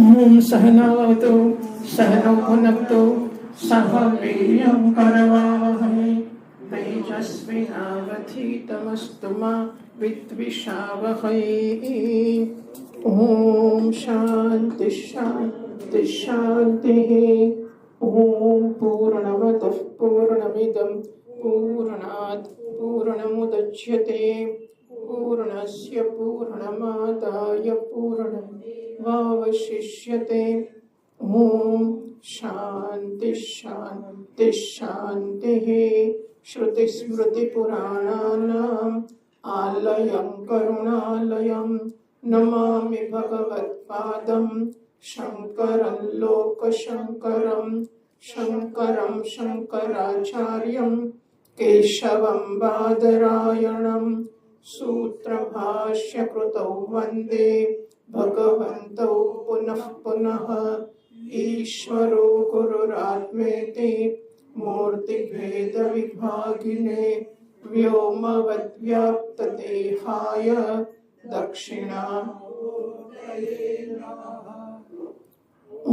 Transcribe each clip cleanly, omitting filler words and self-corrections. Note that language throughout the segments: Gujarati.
ओम सहनावतु सहनौ भुनक्तु सह वीर्यं करवावहै तेजस्विनावधीतमस्तु मा विद्विषावहै। ओम शांति शांति शांतिः। ओम पूर्णमतः पूर्णमिदं पूर्णात् पूर्णमुदच्यते पूर्णस्य पूर्णमादाय पूर्णमेवावशिष्यते। ओम शांति शांति शांतिः। श्रुतिस्मृतिपुराणानाम् आलयं करुणालयं नमामि भगवत्पादं शङ्करं लोकशङ्करं शङ्करं शङ्कराचार्यं केशवं बादरायणं सूत्रभाष्यकृतौ वन्दे भगवन्तौ पुनः पुनः। ईश्वरो गुरुरात्मेति मूर्तिभेदविभागिने व्योमवद्व्याप्तदेहाय दक्षिणामूर्तये नमः। ॐ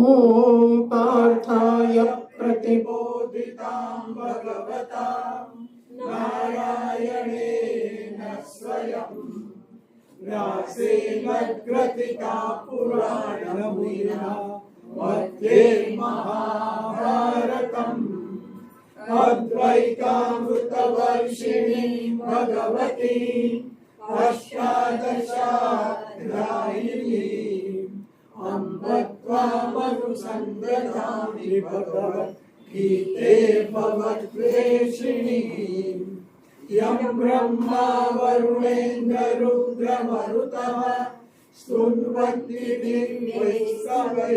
पार्थाय प्रतिबोधितां भगवता नारायणेन स्वयं व्यासेनग्रथिता पुराणमुनिना मध्ये महाभारतम् अद्वैतामृतवर्षिणीं भगवती अष्टादशाध्यायिनीम् अम्ब त्वामनुसन्दधामि भगवद्गीते भवद्वेषिणीम्। यं ब्रह्मा वरुणेन्द्ररुद्रमरुतः स्तुन्वन्ति दिव्यैस्तवैः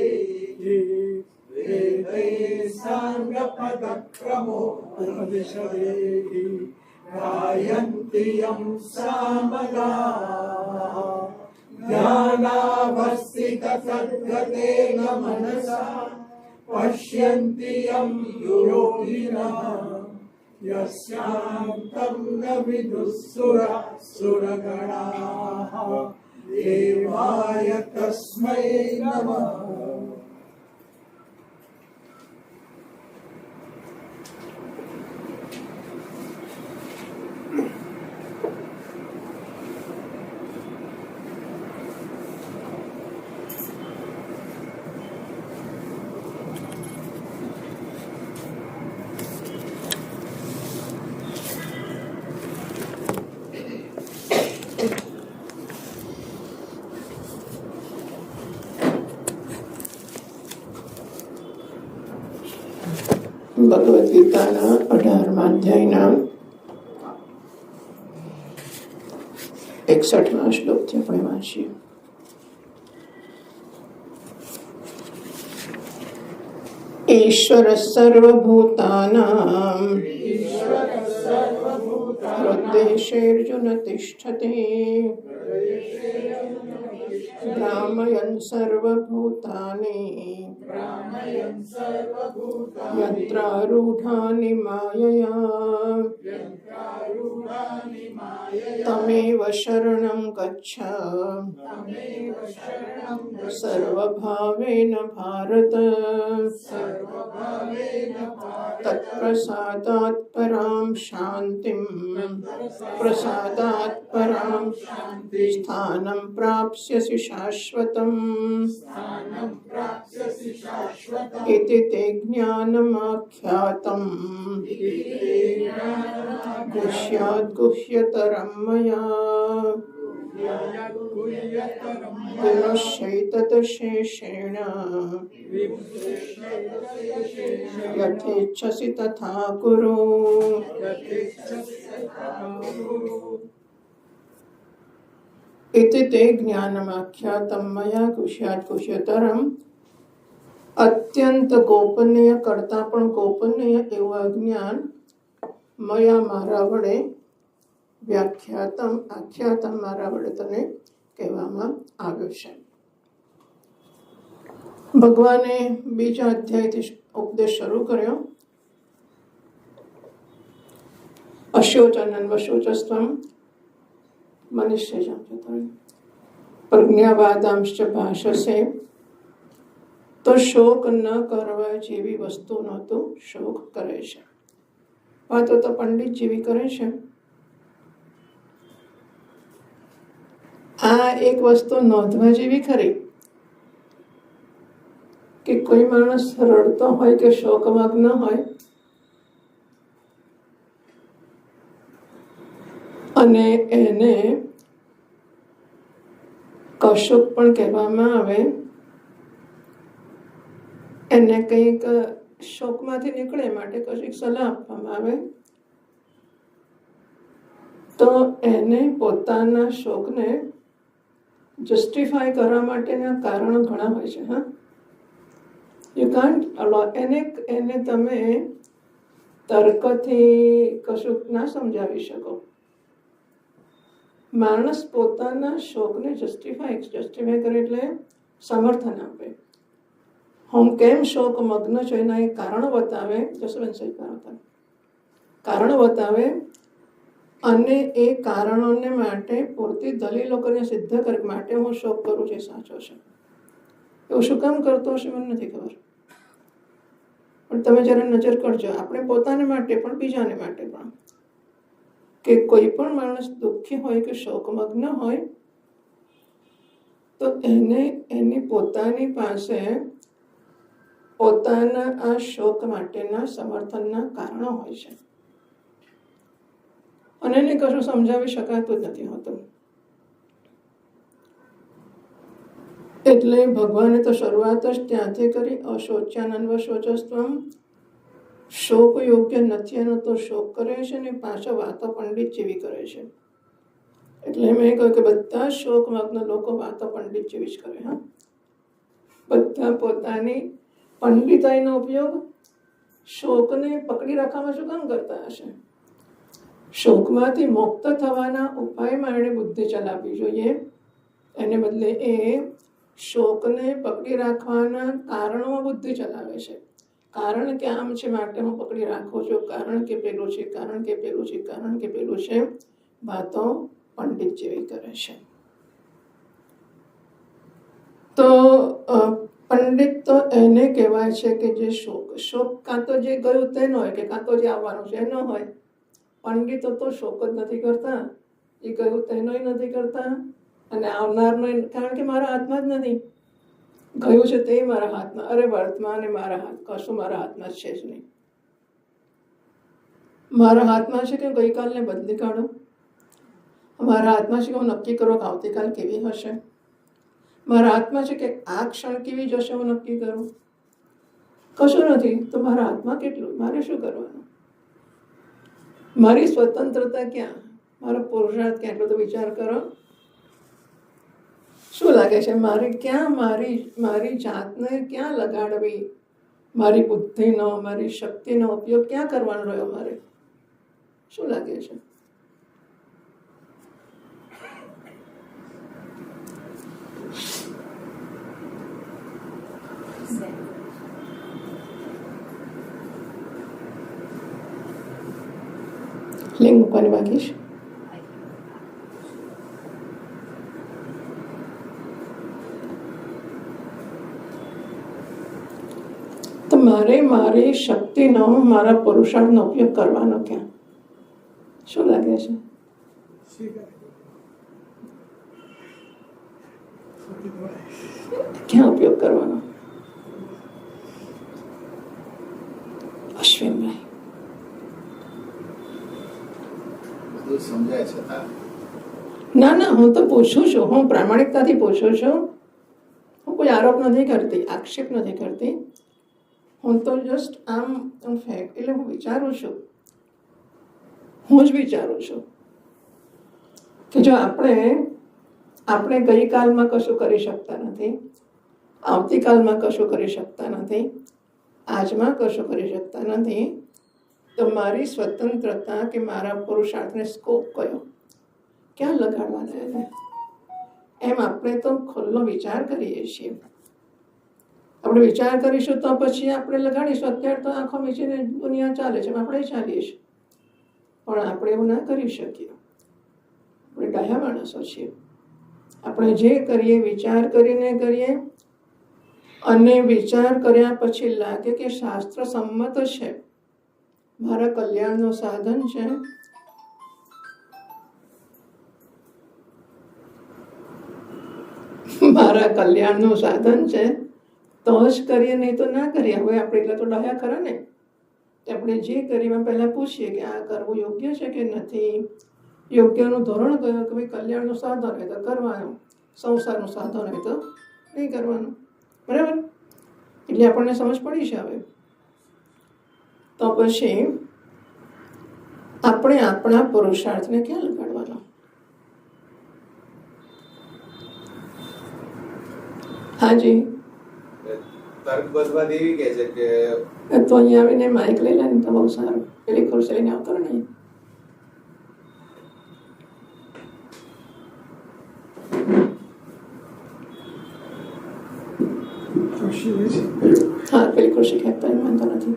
वेदैः साङ्गपदक्रमोपनिषदैः गायन्ति यं सामगाः। ध्यानावस्थितसद्गतेन मनसा पश्यन्ति यं योगिनः यस्यान्तं न विदुःसुरगणाः। देवाय तस्मै नमः। ભગવદ્ ગીતાના 18મા અધ્યાયના 61મા શ્લોકથી આપણે વાંચીએ. ઈશ્વર સર્વભૂતાનાં હૃદયેર્જુન તિષ્ઠતિ ભ્રામયन् સર્વભૂતાनि યત્રારૂઢાનિ માયયા તમેવ શરણં ગચ્છ સર્વભાવેન ભારત તત્પ્રસાદાत् પરાં શાંતિં સ્થાनं પ્રાપ્સ્યસि શાશ્વતम् इति ते ज्ञानमाख्यातम् गुह्याद् गुह्यतरं मया विमुच्यैतत् शेषेण यथेच्छसि तथा कुरु। इति ते ज्ञानमाख्यातं मया गुह्याद् गुह्यतरं. અત્યંત ગોપનીય કરતાં પણ ગોપનીય એવું જ્ઞાન મયા મારા વડે આખ્યાતમ મારા વડે તને કહેવામાં આવ્યું છે. ભગવાને બીજા અધ્યાયથી ઉપદેશ શરૂ કર્યો. અશોચનન વશોચસ્ત્વમ મનુષ્ય પ્રજ્ઞાવાદાંશ્ચ ભાષસે તો શોક ન કરવા જેવી વસ્તુનો તો શોક કરે છે. વાતો તો પંડિત જેવી કરે છે. આ એક વસ્તુ નોંધવા જેવી ખરી કે કોઈ માણસ રડતો હોય કે શોકમગ્ન હોય અને એને કશુંક પણ કહેવામાં આવે, એને કંઈક શોકમાંથી નીકળે માટે કશીક સલાહ આપવામાં આવે તો એને પોતાના શોકને જસ્ટિફાય કરવા માટેના કારણો ઘણા હોય છે. હા, યુ કાન્ટ એને તમે તર્કથી કશુંક ના સમજાવી શકો. માણસ પોતાના શોકને જસ્ટિફાય કરે એટલે સમર્થન આપે. હું કેમ શોક મગ્ન છું એના એ કારણો બતાવે, કારણો બતાવે અને એ કારણોને માટે પૂરતી દલીલો કરીને સિદ્ધ કરવા માટે હું શોક કરું છું એ સાચો છે. એવું શું કામ કરતો હશે મને નથી ખબર, પણ તમે જરા નજર કરજો, આપણે પોતાને માટે પણ બીજાને માટે પણ, કે કોઈ પણ માણસ દુઃખી હોય કે શોકમગ્ન હોય તો એને એની પોતાની પાસે પોતાના આ શોક માટેના સમર્થનના કારણો હોય છે અને એને કશું સમજાવી શકાતું જ નથી હોતું. એટલે ભગવાને તો શરૂઆત જ ત્યાંથી કરી, અશોચ્યાનન્વ શોચસ્ત્વમ, શોક યોગ્ય નથી એનો તો શોક કરે છે ને પાછો વાતો પંડિત જેવી કરે છે. એટલે મેં કહ્યું કે બધા શોકમગ્ન લોકો વાતો પંડિત જેવી જ કરે. હા, બધા પોતાની પંડિતાઈનો ઉપયોગ શોકને પકડી રાખવામાં શું કામ કરતા હશે? શોકમાંથી મુક્ત થવાના ઉપાયમાં એણે બુદ્ધિ ચલાવવી જોઈએ. એને બદલે એ શોકને પકડી રાખવાના કારણોમાં બુદ્ધિ ચલાવે છે. કારણ કે આમ છે માટે હું પકડી રાખું છું, કારણ કે પેલું છે, કારણ કે પેલું છે, કારણ કે પેલું છે. વાતો પંડિત જેવી કરે છે. તો પંડિત તો એને કહેવાય છે કે જે શોક કાં તો જે ગયું તેનો હોય કે કાં તો જે આવવાનું છે એનો હોય. પંડિતો તો શોક જ નથી કરતા, એ ગયું તેનોય નથી કરતા અને આવનારનો, કારણ કે મારા હાથમાં જ નથી. ગયું છે તે મારા હાથમાં, અરે વર્તમાન મારા હાથ, કશું મારા હાથમાં છે જ નહીં. મારા હાથમાં છે કે હું ગઈકાલને બદલી કાઢું, મારા હાથમાં છે કે હું નક્કી કરું કે આવતીકાલ કેવી હશે, મારા હાથમાં છે કે આ ક્ષણ કેવી જશે હું નક્કી કરું. કશું નથી. તો મારા હાથમાં કેટલું, મારે શું કરવાનું? મારી સ્વતંત્રતા ક્યાં, મારો પુરુષાર્થ ક્યાં? એટલો તો વિચાર કરો. શું લાગે છે મારે ક્યાં મારી જાતને ક્યાં લગાડવી? મારી બુદ્ધિનો, મારી શક્તિનો ઉપયોગ ક્યાં કરવાનો રહ્યો મારે? શું લાગે છે? લિંગ મૂકવાની બાકી છે. તો મારે મારી શક્તિનો, મારા પુરુષાર્થનો ઉપયોગ કરવાનો ક્યાં? શું લાગે છે? ક્યાં ઉપયોગ કરવાનો? અશ્વિનભાઈ સમજાય છે? ના, હું તો પૂછું છું, હું પ્રામાણિકતાથી પૂછું છું. હું કોઈ આરોપ નથી કરતી, આક્ષેપ નથી કરતી. હું તો જસ્ટ આમ ફેક્ટ, એટલે હું વિચારું છું, હું જ વિચારું છું કે જો આપણે ગઈકાલમાં કશું કરી શકતા નથી, આવતીકાલમાં કશું કરી શકતા નથી, આજમાં કશું કરી શકતા નથી, તો મારી સ્વતંત્રતા કે મારા પુરુષાર્થને સ્કોપ કયો, ક્યાં લગાડવાના એને? એમ આપણે તો ખુલ્લો વિચાર કરીએ છીએ. આપણે વિચાર કરીશું તો પછી આપણે લગાડીશું. અત્યારે તો આંખો મીચીને દુનિયા ચાલે છે, આપણે ચાલીએ છીએ, પણ આપણે એવું ના કરી શકીએ. આપણે ડાહ્યા માણસો છીએ. આપણે જે કરીએ વિચાર કરીને કરીએ અને વિચાર કર્યા પછી લાગે કે શાસ્ત્ર સંમત છે, મારા કલ્યાણનું સાધન છે, મારા કલ્યાણનું સાધન છે, તો જ કરીએ, નહીં તો ના કરીએ. હવે આપણે એટલે તો ડાયા ખરા ને, આપણે જે કરીએ પહેલા પૂછીએ કે આ કરવું યોગ્ય છે કે નથી. યોગ્યનું ધોરણ કયું કે ભાઈ કલ્યાણનું સાધન હોય તો કરવાનું, સંસારનું સાધન હોય તો નહીં કરવાનું. બરાબર? એટલે આપણને સમજ પડી છે. હવે તો પછી આપણે આપણા પુરુષાર્થને ક્યાં લગાડવાનો? હાજી, તર્કબદ્ધવાદ એવી કહે છે કે તો અહીંયા આવીને માઇક લઈ લે ને તો બહુ સારું. પેલી ખુરશી લઈને આવતો ને. હા, પેલી ખુરશી ખેંચતા એ વાંધો નથી.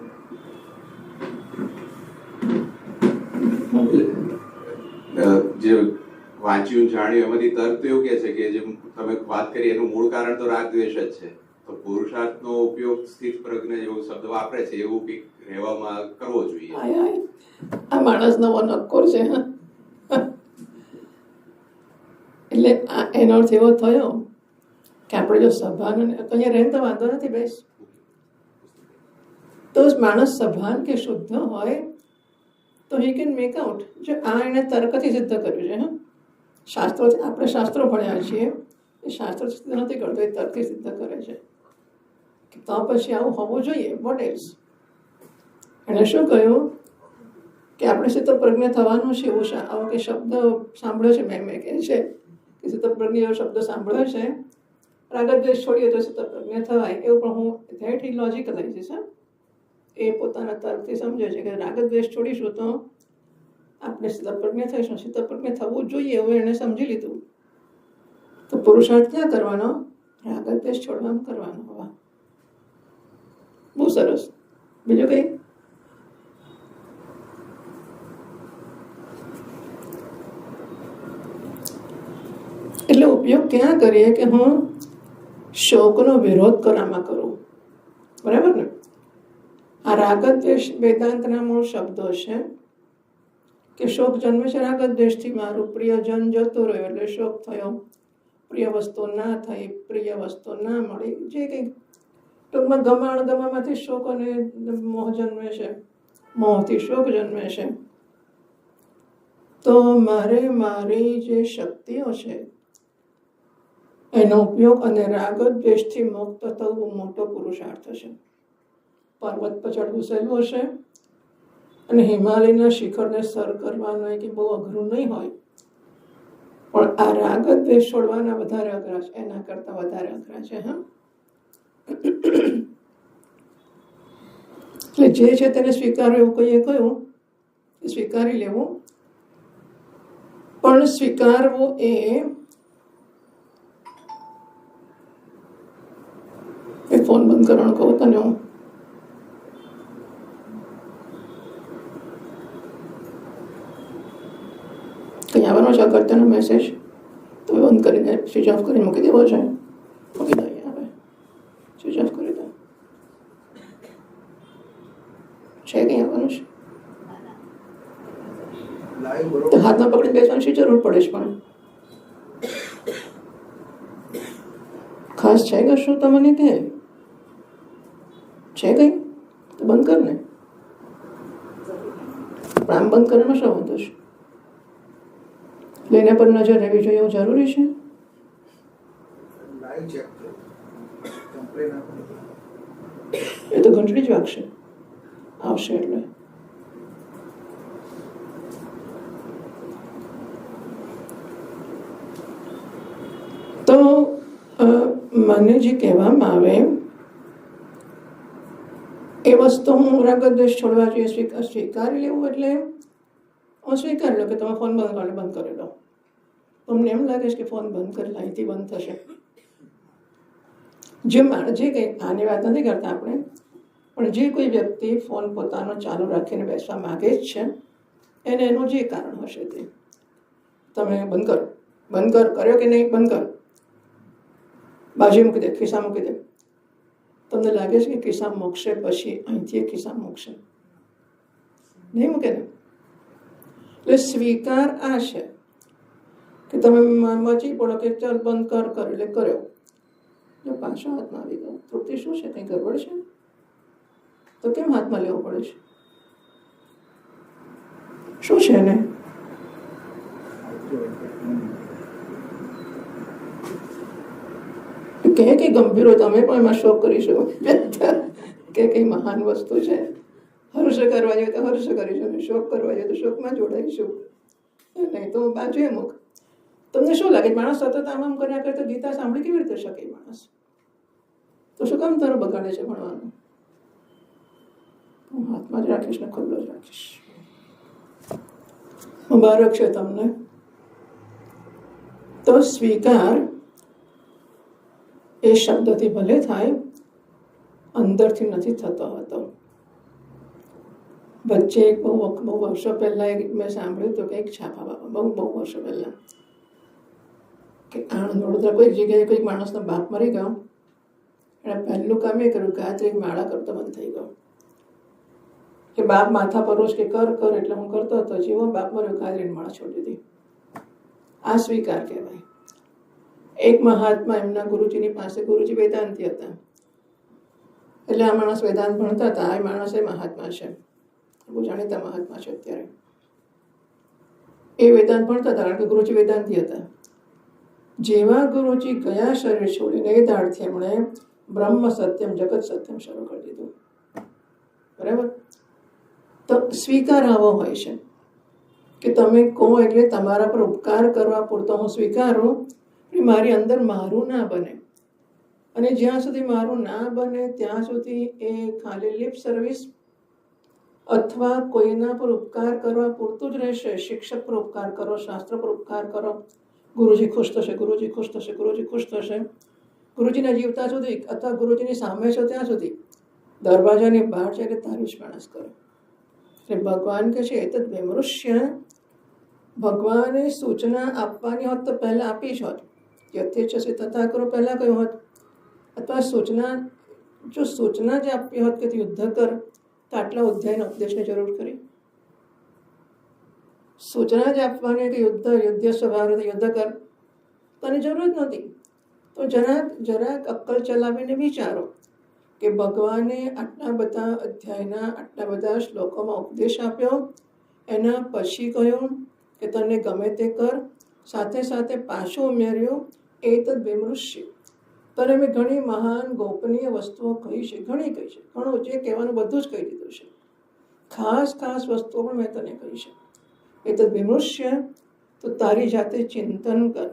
જે વાંચ્યું જાણ્યું એમાંથી તર્ક તો એવું કહે છે કે જે તમે વાત કરી એનું મૂળ કારણ તો રાગ દ્વેષ જ છે. તો પુરુષાર્થનો ઉપયોગ સ્થિત પ્રજ્ઞ જેવો શબ્દ વાપરે છે એવું કંઈક રહેવામાં કરવો જોઈએ. આ માણસ નવો નક્કોર છે. એટલે એનો અર્થ એવો થયો કે આપણે જો સભાન, તો અહીંયા રહે તો વાંધો નથી, બેસ. તો માણસ સભાન કે શુદ્ધ હોય તો હી કેન મેક આઉટ. જો આ એને તર્કથી સિદ્ધ કર્યું છે. હા, શાસ્ત્રો, આપણે શાસ્ત્રો ભણ્યા છીએ, એ શાસ્ત્ર સિદ્ધ નથી કરતો, એ તર્કથી સિદ્ધ કરે છે. તો પછી આવું હોવું જોઈએ. Vote else? એણે શું કહ્યું કે આપણે સ્થિતપ્રજ્ઞ થવાનું છે. એવો આવો કે શબ્દ સાંભળ્યો છે, મેં કહે છે કે સ્થિતપ્રજ્ઞ એવો શબ્દ સાંભળ્યો છે. રાગદ્વેષ છોડીએ તો સ્થિતપ્રજ્ઞ થવાય, એવું પણ હું ધેટ હી લોજિકલાઇઝ છે. એ પોતાના તર્કથી સમજે છે કે રાગદ્વેષ છોડીશું તો આપણે સ્થિતપ્રજ્ઞ થઈશું. સ્થિતપ્રજ્ઞ થવું જોઈએ એવું એણે સમજી લીધું. તો પુરુષાર્થ ક્યાં કરવાનો? રાગદ્વેષ છોડવાનું કરવાનો. હવા બહુ સરસ. બીજું કઈ? એટલે ઉપયોગ ક્યાં કરીએ કે હું શોકનો વિરોધ કરવામાં કરું. બરાબર ને? આ રાગદ્વેષ વેદાંતના મૂળ શબ્દો છે કે શોક જન્મે છે રાગદ્વેષથી. મારું પ્રિયજન જતો રહ્યો એટલે શોક થયો, પ્રિય વસ્તુ ના થઈ, પ્રિય વસ્તુ ના મળી, જે કંઈક ટૂંકમાં ગમામાંથી શોક અને મોહ જન્મે છે, મોહથી શોક જન્મે છે. તો મારે મારી જે શક્તિઓ છે એનો ઉપયોગ અને રાગદ્વેષથી મુક્ત થવું મોટો પુરુષાર્થ છે. પર્વત પર ચડવું સહેલું હશે અને હિમાલયના શિખરને સર કરવાનું કે બહુ અઘરું નહીં હોય, પણ આ રાગદ્વેષ છોડવાના વધારે અઘરા છે, એના કરતાં વધારે અઘરા છે. હા, એટલે જે છે તેને સ્વીકારવું, એવું કોઈએ કહ્યું એ સ્વીકારી લેવું. પણ સ્વીકારવું એ ફોન બંધ કરવાનું કહું તને હું. કંઈ આવવાનો છે અગત્યનો મેસેજ તો બંધ કરીને સ્વિચ ઓફ કરીને મૂકી દેવો છે. મૂકી દઈએ, હવે સ્વિચ ઓફ કરી દો. છે કંઈ આવવાનું છે તો હાથમાં પકડીને બેસવાની શી જરૂર પડે છે? પણ ખાસ છે કે શું તમને કે છે કંઈ તો બંધ કર ને. પણ આમ બંધ કરવામાં શું વાંધો છે? લેને પર નજર રહેવી જોઈએ એવું જરૂરી છે? એ તો ઘંટડી જ વાગશે, આવશે એટલે. તો મને જે કહેવામાં આવે એ વસ્તુ હું રાગદ્વેષ છોડવા જોઈએ, સ્વીકારી લેવું. એટલે હું સ્વીકારી લો કે તમે ફોન બંધ કરી લો. તમને એમ લાગે છે કે ફોન બંધ કરી અહીંથી બંધ થશે. જે કંઈ આની વાત નથી કરતા આપણે, પણ જે કોઈ વ્યક્તિ ફોન પોતાનો ચાલુ રાખીને બેસવા માગે જ છે એને એનું જે કારણ હશે તે તમે બંધ કર્યો કે નહીં, બંધ કર, બાજુ મૂકી દે, ખિસ્સા મૂકી દે, તમને લાગે છે કે કિસ્સા મોક્ષે પછી અહીંથી એ કિસ્સા મોક્ષે નહીં મૂકે ને. એટલે સ્વીકાર આ છે કે તમે મચી પડો કે ચાલ બંધ કર એટલે કર્યો, જો પાછો હાથમાં આવી ગયો. તૃપ્તિ શું છે? કંઈ ગરબડ છે તો કેમ હાથમાં લેવો પડે છે? શું છે ને? કે ગંભીરો તમે પણ એમાં શોખ કરીશું કે કઈ મહાન વસ્તુ છે. હર્ષ કરવા જોઈએ તો હર્ષ કરીશું, શોક કરવા જોઈએ તો શોકમાં જોડાઈશું, નહીં તો બાજુએ મૂક. તમને શું લાગે માણસ સતત આમ કર્યા કરે તો ગીતા સાંભળી કેવી રીતે શકે માણસ? તો શું કામ તારો બગાડે છે ભણવાનું? હું હાથમાં જ રાખીશ ને ખુલ્લો જ રાખીશ. મુબારક છે તમને. તો સ્વીકાર એ શબ્દથી ભલે થાય, અંદરથી નથી થતો હતો. વચ્ચે એક બહુ વર્ષો પહેલાં મેં સાંભળ્યું હતું કે એક છાપા બાપા બહુ વર્ષો પહેલાં કે વડોદરા કોઈક જગ્યાએ કોઈક માણસનો બાપ મરી ગયો. એણે પહેલું કામ એ કર્યું ગાયત્રી માળા કરતો બંધ થઈ ગયો કે બાપ માથા પર રોજ કે કર એટલે હું કરતો હતો. જેવો બાપ મર્યો ગાયત્રીની માળા છોડી દીધી. આ સ્વીકાર કહેવાય. એક મહાત્મા એમના ગુરુજીની પાસે, ગુરુજી વેદાંતી હતા, એટલે આ માણસ વેદાંત ભણતા હતા. આ માણસ એ મહાત્મા છે, બહુ જાણીતા મહાત્મા છે અત્યારે. એ વેદાંત ભણતા હતા કારણ કે ગુરુજી વેદાંતી હતા. જેવા ગુરુજી ગયા શરીર છોડીને એ દાડથી એમણે બ્રહ્મ સત્યમ જગત સત્યમ શરૂ કરી દીધું. બરાબર? તો સ્વીકાર આવો હોય છે કે તમે કહો એટલે તમારા પર ઉપકાર કરવા પૂરતો હું સ્વીકારું, મારી અંદર મારું ના બને. અને જ્યાં સુધી મારું ના બને ત્યાં સુધી એ ખાલી લિપ સર્વિસ અથવા કોઈના પર ઉપકાર કરવા પૂરતું જ રહેશે. શિક્ષક પર ઉપકાર કરો, શાસ્ત્ર પર ઉપકાર કરો, ગુરુજી ખુશ થશે, ગુરુજી ખુશ થશે, ગુરુજી ખુશ થશે. ગુરુજીના જીવતા સુધી અથવા ગુરુજીની સામે છો ત્યાં સુધી દરવાજાની બહાર છે એટલે તારી જ માણસ કરો. એટલે ભગવાન કહે છે એતદ વિમૃશ્ય. ભગવાને સૂચના આપવાની હોત તો પહેલાં આપી જ હોત. યથેચ્છસી તથા કરો પહેલાં કહ્યું હોત. અથવા સૂચના જે આપી હોત કે યુદ્ધ કર તો આટલા અધ્યાયના ઉપદેશની જરૂર કરી. સૂચના જ આપવાની કે યુદ્ધ સ્વભાવ યુદ્ધ કર તો એની જરૂર જ નહોતી. તો જરાક અક્કલ ચલાવીને વિચારો કે ભગવાને આટલા બધા અધ્યાયના આટલા બધા શ્લોકોમાં ઉપદેશ આપ્યો, એના પછી કહ્યું કે તને ગમે તે કર, સાથે સાથે પાછું ઉમેર્યું એતદ વિમૃશ્ય. તને મેં ઘણી મહાન ગોપનીય વસ્તુઓ કહી છે, ઘણી કહી છે, ઘણું જે કહેવાનું બધું જ કહી દીધું છે. ખાસ વસ્તુઓ પણ મેં તને કહી છે. એતદ વિમૃશ્ય. તો તારી જાતે ચિંતન કર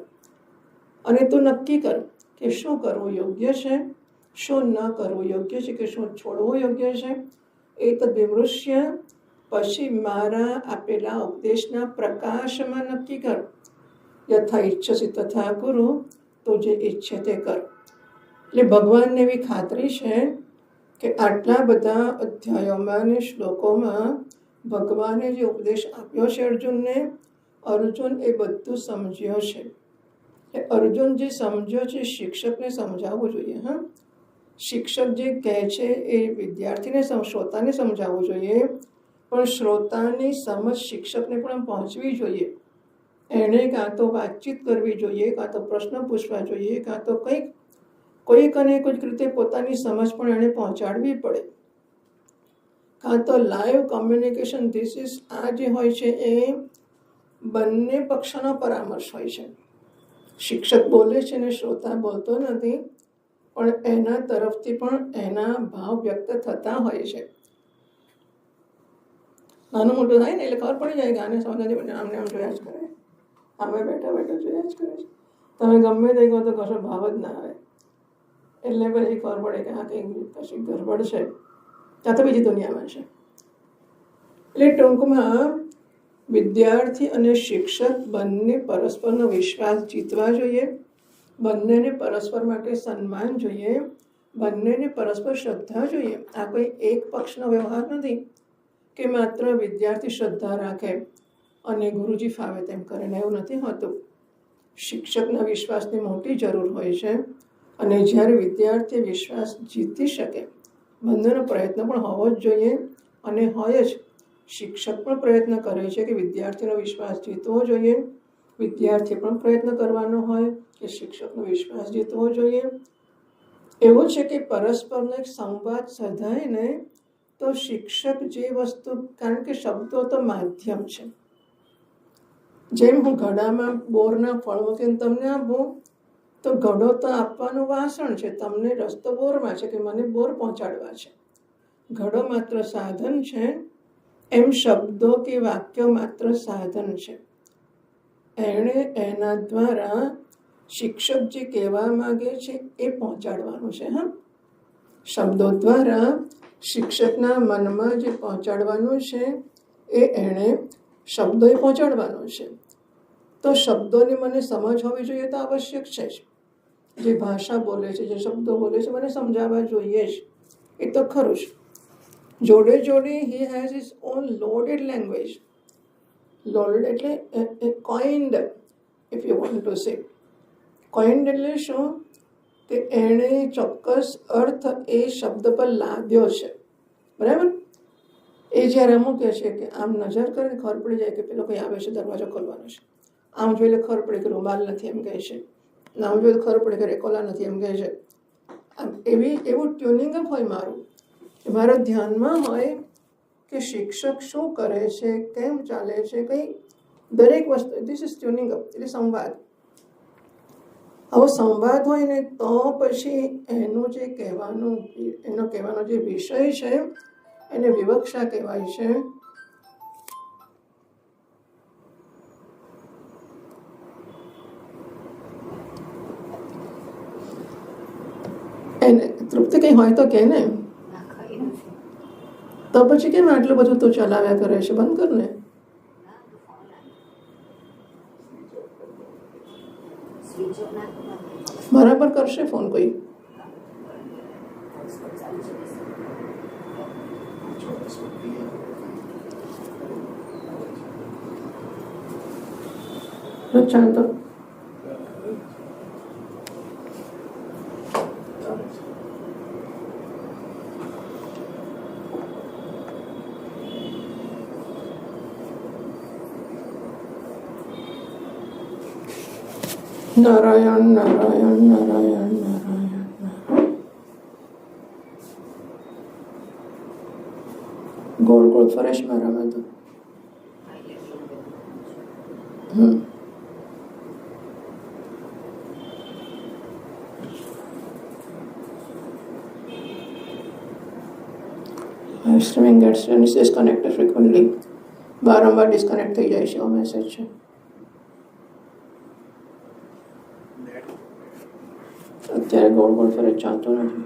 અને તું નક્કી કર કે શું કરવું યોગ્ય છે, શું ન કરવું યોગ્ય છે, કે શું છોડવું યોગ્ય છે. એતદ વિમૃશ્ય. પછી મારા આપેલા ઉપદેશના પ્રકાશમાં નક્કી કર. યથા ઈચ્છસી તથા કુરુ. તો જે ઈચ્છે તે કર. એટલે ભગવાનને એવી ખાતરી છે કે આટલા બધા અધ્યાયોમાં અને શ્લોકોમાં ભગવાને જે ઉપદેશ આપ્યો છે અર્જુનને, અર્જુન એ બધું સમજ્યો છે. એટલે અર્જુન જે સમજ્યો છે શિક્ષકને સમજાવવું જોઈએ. હા, શિક્ષક જે કહે છે એ વિદ્યાર્થીને શ્રોતાને સમજાવવું જોઈએ, પણ શ્રોતાની સમજ શિક્ષકને પણ પહોંચવી જોઈએ. એણે કાં તો વાતચીત કરવી જોઈએ, કાં તો પ્રશ્ન પૂછવા જોઈએ, કાં તો કોઈક રીતે પોતાની સમજ પણ એણે પહોંચાડવી પડે. કાં તો લાઈવ કોમ્યુનિકેશન. આ જે હોય છે એ બંને પક્ષનો પરામર્શ હોય છે. શિક્ષક બોલે છે ને શ્રોતા બોલતો નથી, પણ એના તરફથી પણ એના ભાવ વ્યક્ત થતા હોય છે. નાનું મોટું થાય ને એટલે ખબર પડી જાય કે આને સમજાતી આમને આમ જોયા જ કરે, અમે બેઠા જોયા જ કરે છે. તમે ગમે તે કહો તો કશો ભાવ જ ના આવે. એટલે પછી ખબર પડે કે આ કંઈક કશી ગરબડ છે, ત્યાં તો બીજી દુનિયામાં છે. એટલે ટૂંકમાં વિદ્યાર્થી અને શિક્ષક બંને પરસ્પરનો વિશ્વાસ જીતવા જોઈએ, બંનેને પરસ્પર માટે સન્માન જોઈએ, બંનેને પરસ્પર શ્રદ્ધા જોઈએ. આ કોઈ એક પક્ષનો વ્યવહાર નથી કે માત્ર વિદ્યાર્થી શ્રદ્ધા રાખે અને ગુરુજી ફાવે તેમ કરે ને, એવું નથી હોતું. શિક્ષકના વિશ્વાસની મોટી જરૂર હોય છે અને જ્યારે વિદ્યાર્થી વિશ્વાસ જીતી શકે, બંનેનો પ્રયત્ન પણ હોવો જ જોઈએ અને હોય જ. શિક્ષક પણ પ્રયત્ન કરે છે કે વિદ્યાર્થીનો વિશ્વાસ જીતવો જોઈએ, વિદ્યાર્થી પણ પ્રયત્ન કરવાનો હોય કે શિક્ષકનો વિશ્વાસ જીતવો જોઈએ. એવું છે કે પરસ્પરનો એક સંવાદ સધાય ને તો શિક્ષક જે વસ્તુ, કારણ કે શબ્દો તો માધ્યમ છે. જેમ હું ઘડામાં બોરના ફળ મૂકીને તમને આપું તો ઘડો તો આપવાનું વાસણ છે, તમને રસ્તો બોરમાં છે કે મને બોર પહોંચાડવા છે. ઘડો માત્ર સાધન છે, એમ શબ્દો કે વાક્યો માત્ર સાધન છે. એણે એના દ્વારા શિક્ષક જે કહેવા માંગે છે એ પહોંચાડવાનું છે. હા, શબ્દો દ્વારા શિક્ષકના મનમાં જે પહોંચાડવાનું છે એ એણે શબ્દોએ પહોંચાડવાનું છે. તો શબ્દોની મને સમજ હોવી જોઈએ તો આવશ્યક છે જ. જે ભાષા બોલે છે, જે શબ્દો બોલે છે, મને સમજાવવા જોઈએ જ, એ તો ખરું જ. જોડે જોડે he has his own loaded language. Loaded એટલે coined, if you want to say. Coined એટલે શું કે એણે ચોક્કસ અર્થ એ શબ્દ પર લાદ્યો છે. બરાબર? એ જ્યારે મૂકે છે કે આમ નજર કરીને ખબર પડી જાય કે પેલો કંઈ આવે છે, દરવાજો ખોલવાનો છે. આમ જોઈ લે ખબર પડે કે રૂમાલ નથી એમ કહે છે, આમ જોઈ ખબર પડે કે રેકોલા નથી એમ કહે છે. એવું ટ્યુનિંગ અપ હોય મારું, મારા ધ્યાનમાં હોય કે શિક્ષક શું કરે છે, કેમ ચાલે છે, કંઈ દરેક વસ્તુ. ધીસ ઇઝ ટ્યુનિંગ અપ, એટલે સંવાદ. આવો સંવાદ હોય ને તો પછી એનો કહેવાનો જે વિષય છે એને વિવક્ષા કહેવાય છે. એને તૃપ્તિ કંઈ હોય તો કે ને, તો પછી કેમ આટલું બધું તું ચલાવ્યા કરે છે? બંધ કર ને. મારા પર કરશે ફોન કોઈ? ચાલ તો નારાયણ નારાયણ નારાયણ નારાયણ. ગોળ ગોળ ફરેશ મારામાં તો. Streaming gets disconnected frequently. વારંવાર ડિસ્કનેક્ટ થઈ જાય છે, એવો મેસેજ છે. અત્યારે ગોળ ગોળ ફરે ચાલતો નથી.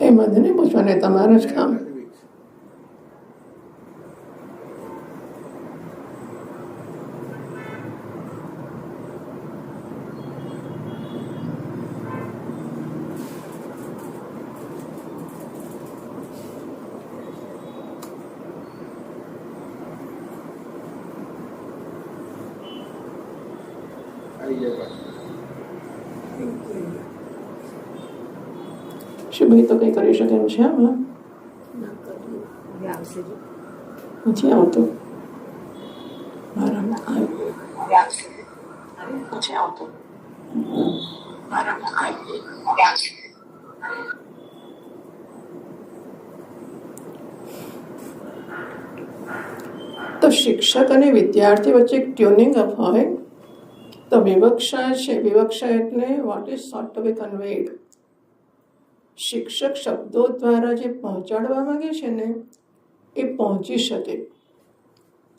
એ મને નહીં પૂછવાને, તમારું જ કામ. ભાઈ તો કંઈ કરી શકે એમ છે? આમાં નથી આવતું. મારામાં તો શિક્ષક અને વિદ્યાર્થી વચ્ચે એક ટ્યુનિંગ અપ હોય તો વિવક્ષા છે. વિવક્ષા એટલે વોટ ઇઝ સોટ ટુ બી કન્વેડ. શિક્ષક શબ્દો દ્વારા જે પહોંચાડવા માંગે છે ને એ પહોંચી શકે.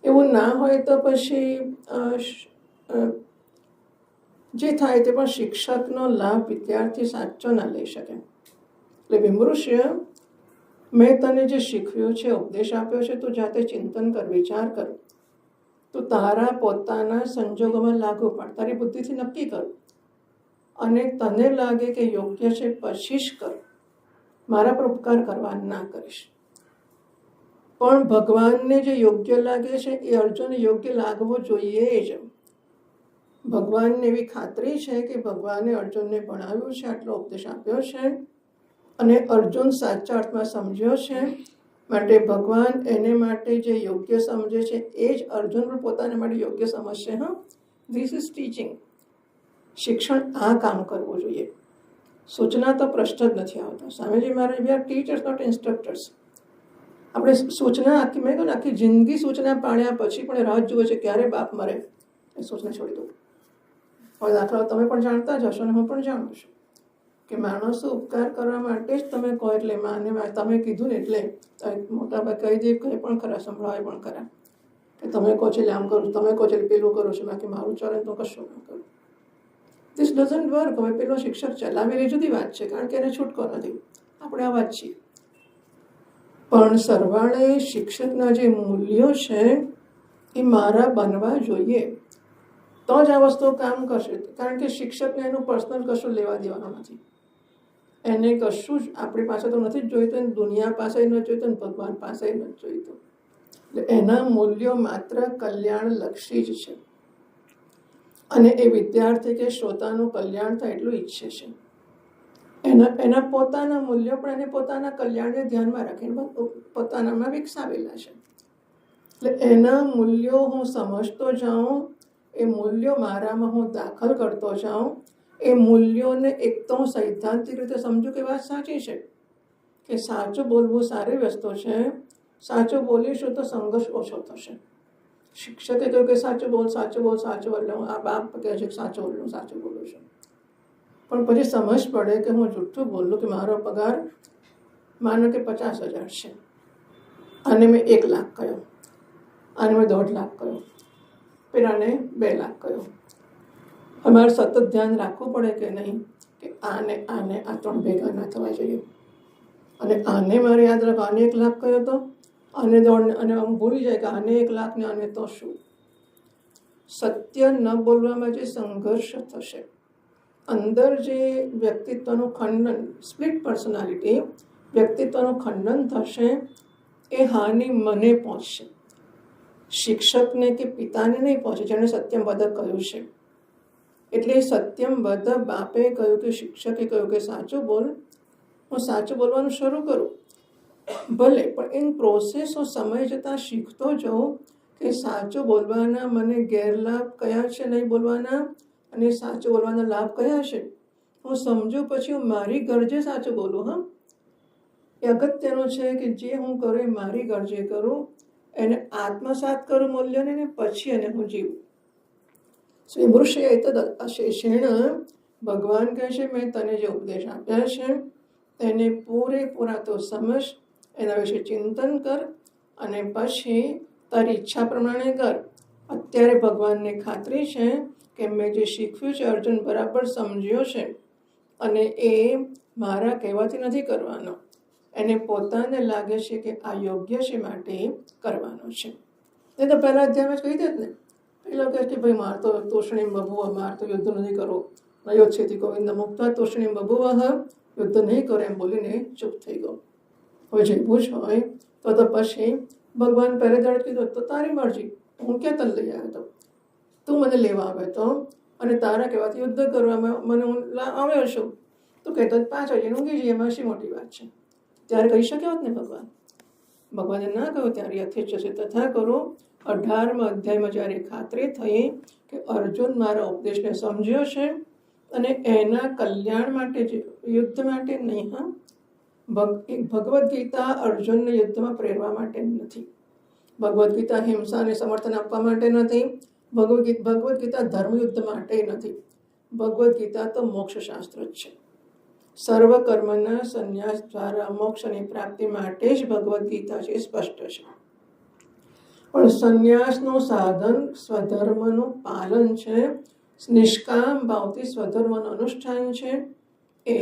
એવું ના હોય તો પછી જે થાય તે પણ શિક્ષકનો લાભ વિદ્યાર્થી સાચો ના લઈ શકે. એટલે વિમૃશ્ય મેં તને જે શીખવ્યું છે, ઉપદેશ આપ્યો છે, તું જાતે ચિંતન કર, વિચાર કર, તું તારા પોતાના સંજોગોમાં લાગુ પાડ, તારી બુદ્ધિથી નક્કી કર, અને તને લાગે કે યોગ્ય છે પછી જ કર, મારા પર ઉપકાર કરવા ના કરીશ. પણ ભગવાનને જે યોગ્ય લાગે છે એ અર્જુનને યોગ્ય લાગવો જોઈએ જ. ભગવાનને એવી ખાતરી છે કે ભગવાને અર્જુનને ભણાવ્યું છે, આટલો ઉપદેશ આપ્યો છે, અને અર્જુન સાચા અર્થમાં સમજ્યો છે, માટે ભગવાન એને માટે જે યોગ્ય સમજે છે એ જ અર્જુન પણ પોતાના માટે યોગ્ય સમજશે. This is teaching. શિક્ષણ આ કામ કરવું જોઈએ. સૂચના તો પ્રશ્ન જ નથી આવતા. સ્વામીજી મહારાજ, we are teachers not instructors. આપણે સૂચના આખી, મેં કહ્યું ને, આખી જિંદગી સૂચના પાડ્યા પછી પણ રાહ જુએ છે ક્યારે બાપ મરે એ સૂચના છોડી દઉં. હવે દાખલા તમે પણ જાણતા જ હશો અને હું પણ જાણું છું કે માણસો ઉપકાર કરવા માટે જ તમે કહો એટલે માને તમે કીધું ને એટલે મોટાભાગે કહી દે, કંઈ પણ ખરા, સંભળાવે પણ ખરા કે તમે કહો છો એટલે આમ કરું, તમે કહો છો એટલે પેલું કરો છો, બાકી મારું ચાલે તો કશું ના કરું. This doesn't work. હવે પેલો શિક્ષક ચલાવે એ જુદી વાત છે, કારણ કે એને છૂટકો નથી, આપણે આ વાત છીએ. પણ સરવાળે શિક્ષકના જે મૂલ્યો છે એ મારા બનવા જોઈએ, તો જ આ વસ્તુ કામ કરશે. કારણ કે શિક્ષકને એનું પર્સનલ કશું લેવા દેવાનું નથી, એને કશું જ આપણી પાસે તો નથી જ જોઈતું, દુનિયા પાસે નથી જોઈતું, ભગવાન પાસે નથી જોઈતું. એટલે એના મૂલ્યો માત્ર કલ્યાણલક્ષી જ છે, અને એ વિદ્યાર્થી કે શ્રોતાનું કલ્યાણ થાય એટલું ઈચ્છે છે. એના પોતાના મૂલ્યો પણ એને પોતાના કલ્યાણને ધ્યાનમાં રાખીને પોતાનામાં વિકસાવેલા છે. એટલે એના મૂલ્યો હું સમજતો જાઉં, એ મૂલ્યો મારામાં હું દાખલ કરતો જાઉં. એ મૂલ્યોને એક તો હું સૈદ્ધાંતિક રીતે સમજું કે વાત સાચી છે, કે સાચું બોલવું સારી વસ્તુ છે, સાચું બોલીશું તો સંઘર્ષ ઓછો થશે. શિક્ષકે કહ્યું કે સાચું બોલ, સાચું બોલ, સાચું બોલ, હું આ બાપ કહે છે કે સાચું બોલું, સાચું બોલું છું. પણ પછી સમજ પડે કે હું જુઠ્ઠું બોલું, કે મારો પગાર માનો કે 50,000 છે અને મેં 1 લાખ કહ્યો, અને મેં 1.5 લાખ કહ્યો, પેલાને 2 લાખ કહ્યો. અમારે સતત ધ્યાન રાખવું પડે કે નહીં કે આને આ 3 ભેગા ના થવા જોઈએ, અને આને મારે યાદ રાખો, આને 1 લાખ કહ્યો હતો, અને હું ભૂલી જાય કે આને 1 લાખ ને આને તો શું. સત્ય ન બોલવામાં જે સંઘર્ષ થશે, અંદર જે વ્યક્તિત્વનું ખંડન, સ્પ્લિટ પર્સનાલિટી, વ્યક્તિત્વનું ખંડન થશે, એ હાનિ મને પહોંચશે, શિક્ષકને કે પિતાને નહીં પહોંચે જેણે સત્યમ વદ કહ્યું છે. એટલે સત્યમ વદ બાપે કહ્યું કે શિક્ષકે કહ્યું કે સાચું બોલ, હું સાચું બોલવાનું શરૂ કરું, ભલે પણ ઇન પ્રોસેસ હું સમય જતાં શીખતો જાઉં કે સાચું બોલવાના મને ગેરલાભ કયા છે નહીં બોલવાના, અને સાચું બોલવાના લાભ કયા છે હું સમજું, પછી હું મારી ગરજે સાચું બોલું. એ અગત્યનું છે કે જે હું કરું એ મારી ગરજે કરું, એને આત્મસાત કરું મૂલ્યને, ને પછી એને હું જીવું. સ્વીમૃષ્ય અશેષેણ, ભગવાન કહે છે મેં તને જે ઉપદેશ આપ્યા છે તેને પૂરેપૂરા તો સમજ, એના વિશે ચિંતન કર, અને પછી તારી ઈચ્છા પ્રમાણે કર. અત્યારે ભગવાનને ખાતરી છે કે મેં જે શીખ્યું છે અર્જુન બરાબર સમજ્યો છે, અને એ મારા કહેવાથી નથી કરવાનો, એને પોતાને લાગે છે કે આ યોગ્ય છે માટે કરવાનો છે. એ તો પહેલા અધ્યાયમાં જ કહી દે ને, પેલો કહે કે ભાઈ માર તો તોષણીમ બભુવ, માર તો યુદ્ધ નથી કરો, નયોચ્છેતિ ગોવિંદ મુક્તા તોષણીમ બભુવ, યુદ્ધ નહીં કરે એમ બોલીને ચૂપ થઈ ગયો. હવે જેવું જ હોય તો પછી ભગવાન પહેલે દાડે કીધું તો તારી મરજી, હું ક્યાં તને લઈ આવ્યો હતો, તું મને લેવા આવ્યો હતો, અને તારા કહેવાથી યુદ્ધ કરવામાં મને હું આવ્યો છું, તું કહેતો પાછળ જઈને ઊંઘી જઈએ, એમાં શી મોટી વાત છે. ત્યારે કહી શક્યો હોત ને ભગવાને ના કહ્યું, ત્યારે યથેચ્છસે તથા કરો. 18મા અધ્યાયમાં જ્યારે ખાતરી થઈ કે અર્જુન મારા ઉપદેશને સમજ્યો છે, અને એના કલ્યાણ માટે જ, યુદ્ધ માટે નહીં. ભગવદ્ ગીતા અર્જુનને યુદ્ધમાં પ્રેરવા માટે નથી, ભગવદ્ ગીતા હિંસાને સમર્થન આપવા માટે નથી, ભગવદ્ ગીતા ધર્મયુદ્ધ માટે નથી, ભગવદ્ ગીતા તો મોક્ષશાસ્ત્ર જ છે. સર્વ કર્મના સંન્યાસ દ્વારા મોક્ષની પ્રાપ્તિ માટે જ ભગવદ્ ગીતા છે, સ્પષ્ટ છે. પણ સંન્યાસનું સાધન સ્વધર્મનું પાલન છે, નિષ્કામ ભાવથી સ્વધર્મનું અનુષ્ઠાન છે. એ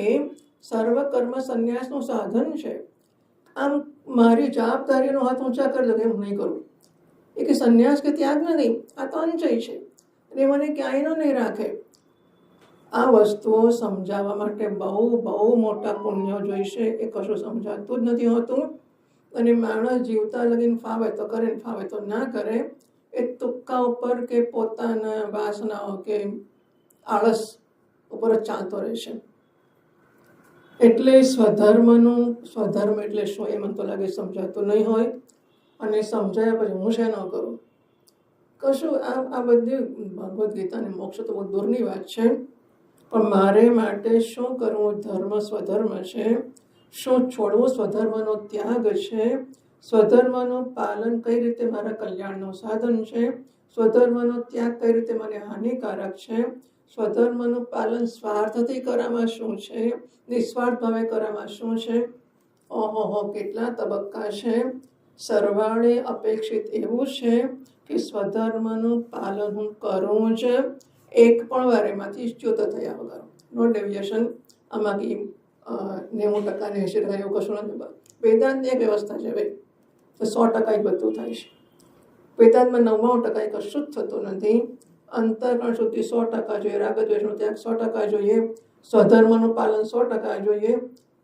સર્વ કર્મ સંન્યાસનું સાધન છે, આમ મારી જવાબદારીનો હાથ ઊંચા કરી દો કે હું નહીં કરું. એ કે સંન્યાસ કે ત્યાગ નથી, આ તો અંચય છે, એ મને ક્યાંયનો નહીં રાખે. આ વસ્તુઓ સમજાવવા માટે બહુ બહુ મોટા પુણ્યો જોઈશે. એ કશું સમજાતું જ નથી હોતું. અને માણસ જીવતા લગીને ફાવે તો કરે, ફાવે તો ના કરે. એ તુક્કા ઉપર કે પોતાના વાસનાઓ કે આળસ ઉપર જ ચાલતો રહેશે. એટલે સ્વધર્મ એટલે શું એ મને તો લાગે સમજાતું નહીં હોય. અને સમજાયા પછી હું શેનો કરું? કશું આ બધી ભગવદ્ ગીતાની મોક્ષ તો બહુ દૂરની વાત છે. પણ મારે માટે શું કરવું ધર્મ સ્વધર્મ છે, શું છોડવું સ્વધર્મનો ત્યાગ છે, સ્વધર્મનું પાલન કઈ રીતે મારા કલ્યાણનું સાધન છે, સ્વધર્મનો ત્યાગ કઈ રીતે મને હાનિકારક છે, સ્વધર્મનું પાલન સ્વાર્થથી કરવામાં શું છે, નિસ્વાર્થ ભાવે કરવામાં શું છે. ઓહો કેટલા તબક્કા છે. સરવાળે અપેક્ષિત એવું છે કે સ્વધર્મનું પાલન હું કરું જ, એક પણ વાર એમાંથી ચ્યુત થયા વગર, નો ડેવિએશન. આમાંથી 90% ને 80% એવું કશું નથી. વેદાંતની એક વ્યવસ્થા છે ભાઈ, તો 100% જ બધું થાય છે. વેદાંતમાં 99% કશું જ થતું નથી. અંતઃકરણ શુદ્ધિ 100% જોઈએ, રાગ દ્વેષનો ત્યાગ 100% જોઈએ, સ્વધર્મનું પાલન 100% જોઈએ,